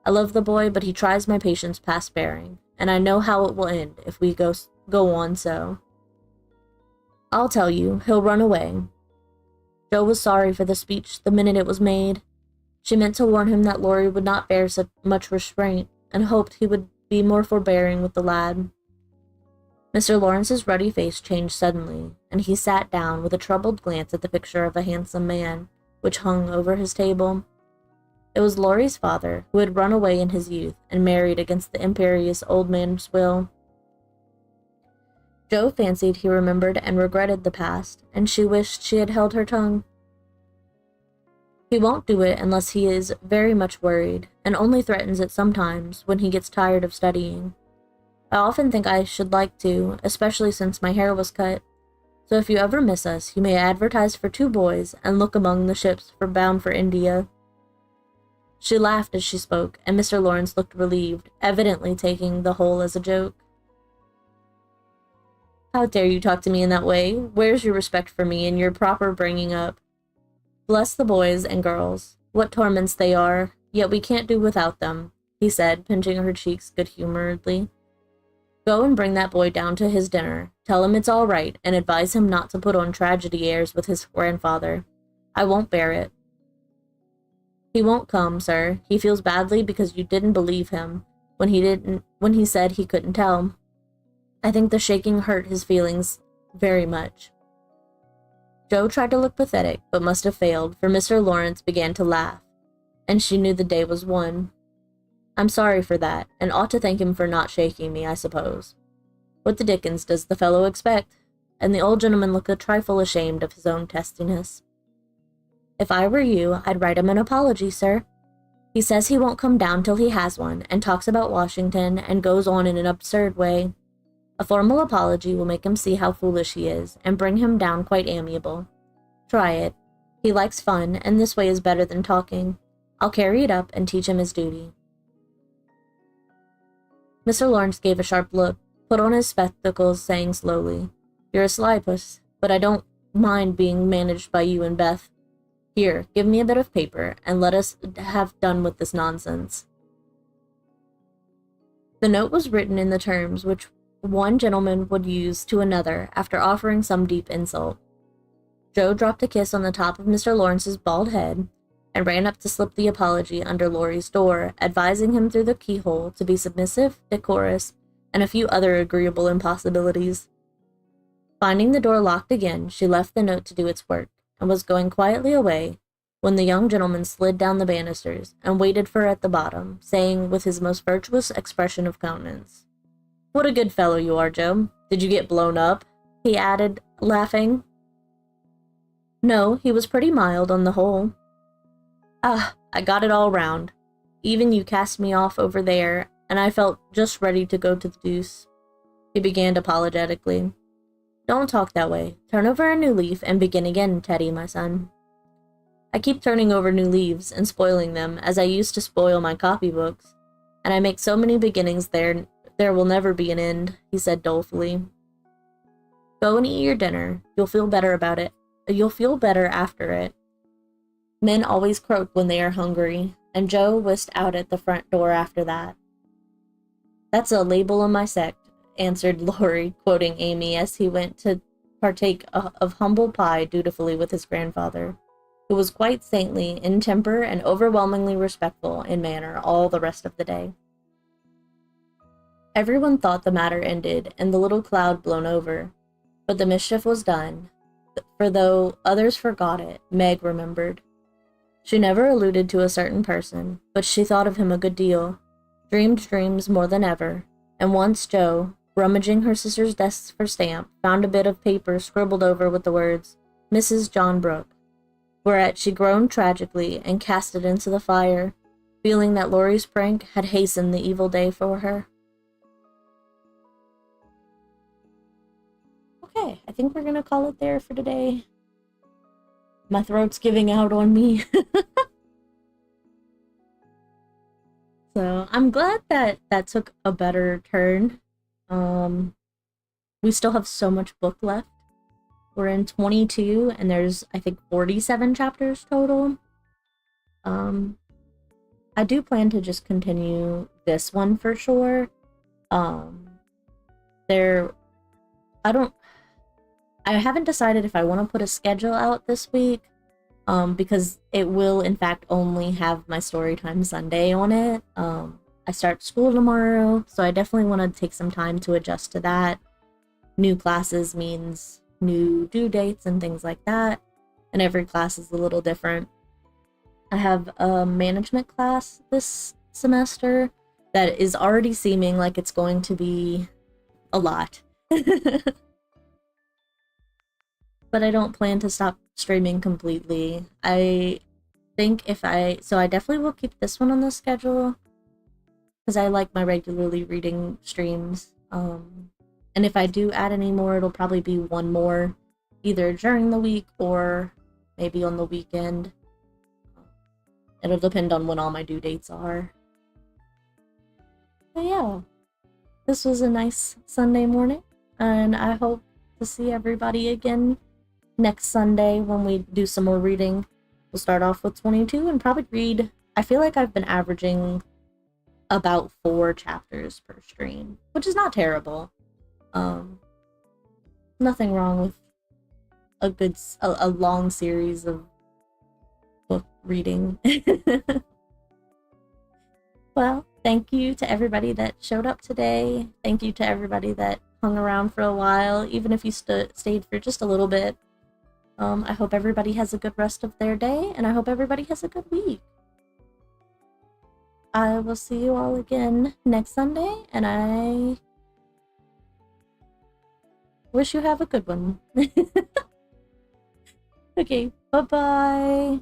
Speaker 1: I love the boy, but he tries my patience past bearing, and I know how it will end if we go on so. I'll tell you, he'll run away." Jo was sorry for the speech the minute it was made. She meant to warn him that Laurie would not bear so much restraint, and hoped he would be more forbearing with the lad. Mr. Lawrence's ruddy face changed suddenly, and he sat down with a troubled glance at the picture of a handsome man, which hung over his table. It was Laurie's father, who had run away in his youth and married against the imperious old man's will. Jo fancied he remembered and regretted the past, and she wished she had held her tongue. "He won't do it unless he is very much worried, and only threatens it sometimes when he gets tired of studying. I often think I should like to, especially since my hair was cut. So if you ever miss us, you may advertise for 2 boys and look among the ships bound for India." She laughed as she spoke, and Mr. Lawrence looked relieved, evidently taking the whole as a joke. "How dare you talk to me in that way? Where's your respect for me and your proper bringing up? Bless the boys and girls. What torments they are, yet we can't do without them," he said, pinching her cheeks good-humoredly. "Go and bring that boy down to his dinner. Tell him it's all right, and advise him not to put on tragedy airs with his grandfather. I won't bear it." "He won't come, sir. He feels badly because you didn't believe him when he said he couldn't tell. I think the shaking hurt his feelings very much." Joe tried to look pathetic, but must have failed, for Mr. Lawrence began to laugh, and she knew the day was won. I'm sorry for that, and ought to thank him for not shaking me, I suppose. What the dickens does the fellow expect? And the old gentleman looked a trifle ashamed of his own testiness. If I were you, I'd write him an apology, sir. He says he won't come down till he has one, and talks about Washington, and goes on in an absurd way. A formal apology will make him see how foolish he is, and bring him down quite amiable. Try it. He likes fun, and this way is better than talking. I'll carry it up and teach him his duty. Mr. Lawrence gave a sharp look, put on his spectacles, saying slowly, You're a sly puss, but I don't mind being managed by you and Beth. Here, give me a bit of paper, and let us have done with this nonsense. The note was written in the terms which one gentleman would use to another after offering some deep insult. Joe dropped a kiss on the top of Mr. Lawrence's bald head, and ran up to slip the apology under Laurie's door, advising him through the keyhole to be submissive, decorous, and a few other agreeable impossibilities. Finding the door locked again, she left the note to do its work, and was going quietly away, when the young gentleman slid down the banisters, and waited for her at the bottom, saying with his most virtuous expression of countenance, What a good fellow you are, Joe. Did you get blown up? He added, laughing. No, he was pretty mild on the whole. Ah, I got it all round. Even you cast me off over there, and I felt just ready to go to the deuce. He began apologetically. Don't talk that way. Turn over a new leaf and begin again, Teddy, my son. I keep turning over new leaves and spoiling them, as I used to spoil my copybooks, and I make so many beginnings there will never be an end, he said dolefully. Go and eat your dinner. You'll feel better about it. You'll feel better after it. Men always croak when they are hungry, and Joe whisked out at the front door after that. That's a label on my sect, answered Laurie, quoting Amy as he went to partake of humble pie dutifully with his grandfather, who was quite saintly in temper and overwhelmingly respectful in manner all the rest of the day. Everyone thought the matter ended and the little cloud blown over, but the mischief was done, for though others forgot it, Meg remembered. She never alluded to a certain person, but she thought of him a good deal, dreamed dreams more than ever, and once Joe, rummaging her sister's desk for stamp, found a bit of paper scribbled over with the words, Mrs. John Brooke, whereat she groaned tragically and cast it into the fire, feeling that Laurie's prank had hastened the evil day for her. Okay, I think we're gonna call it there for today. My throat's giving out on me. So I'm glad that took a better turn. We still have so much book left. We're in 22 and there's, I think, 47 chapters total. I do plan to just continue this one for sure. I haven't decided if I want to put a schedule out this week, because it will, in fact, only have my Storytime Sunday on it. I start school tomorrow, so I definitely want to take some time to adjust to that. New classes means new due dates and things like that, and every class is a little different. I have a management class this semester that is already seeming like it's going to be a lot. But I don't plan to stop streaming completely. I think I definitely will keep this one on the schedule because I like my regularly reading streams. And if I do add any more, it'll probably be one more either during the week or maybe on the weekend. It'll depend on when all my due dates are. But yeah, this was a nice Sunday morning, and I hope to see everybody again next Sunday when we do some more reading. We'll start off with 22 and probably read, I feel like I've been averaging about 4 chapters per stream, which is not terrible. Nothing wrong with a long series of book reading. Well, thank you to everybody that showed up today. Thank you to everybody that hung around for a while, even if you stayed for just a little bit. I hope everybody has a good rest of their day, and I hope everybody has a good week. I will see you all again next Sunday, and I wish you have a good one. Okay, bye-bye.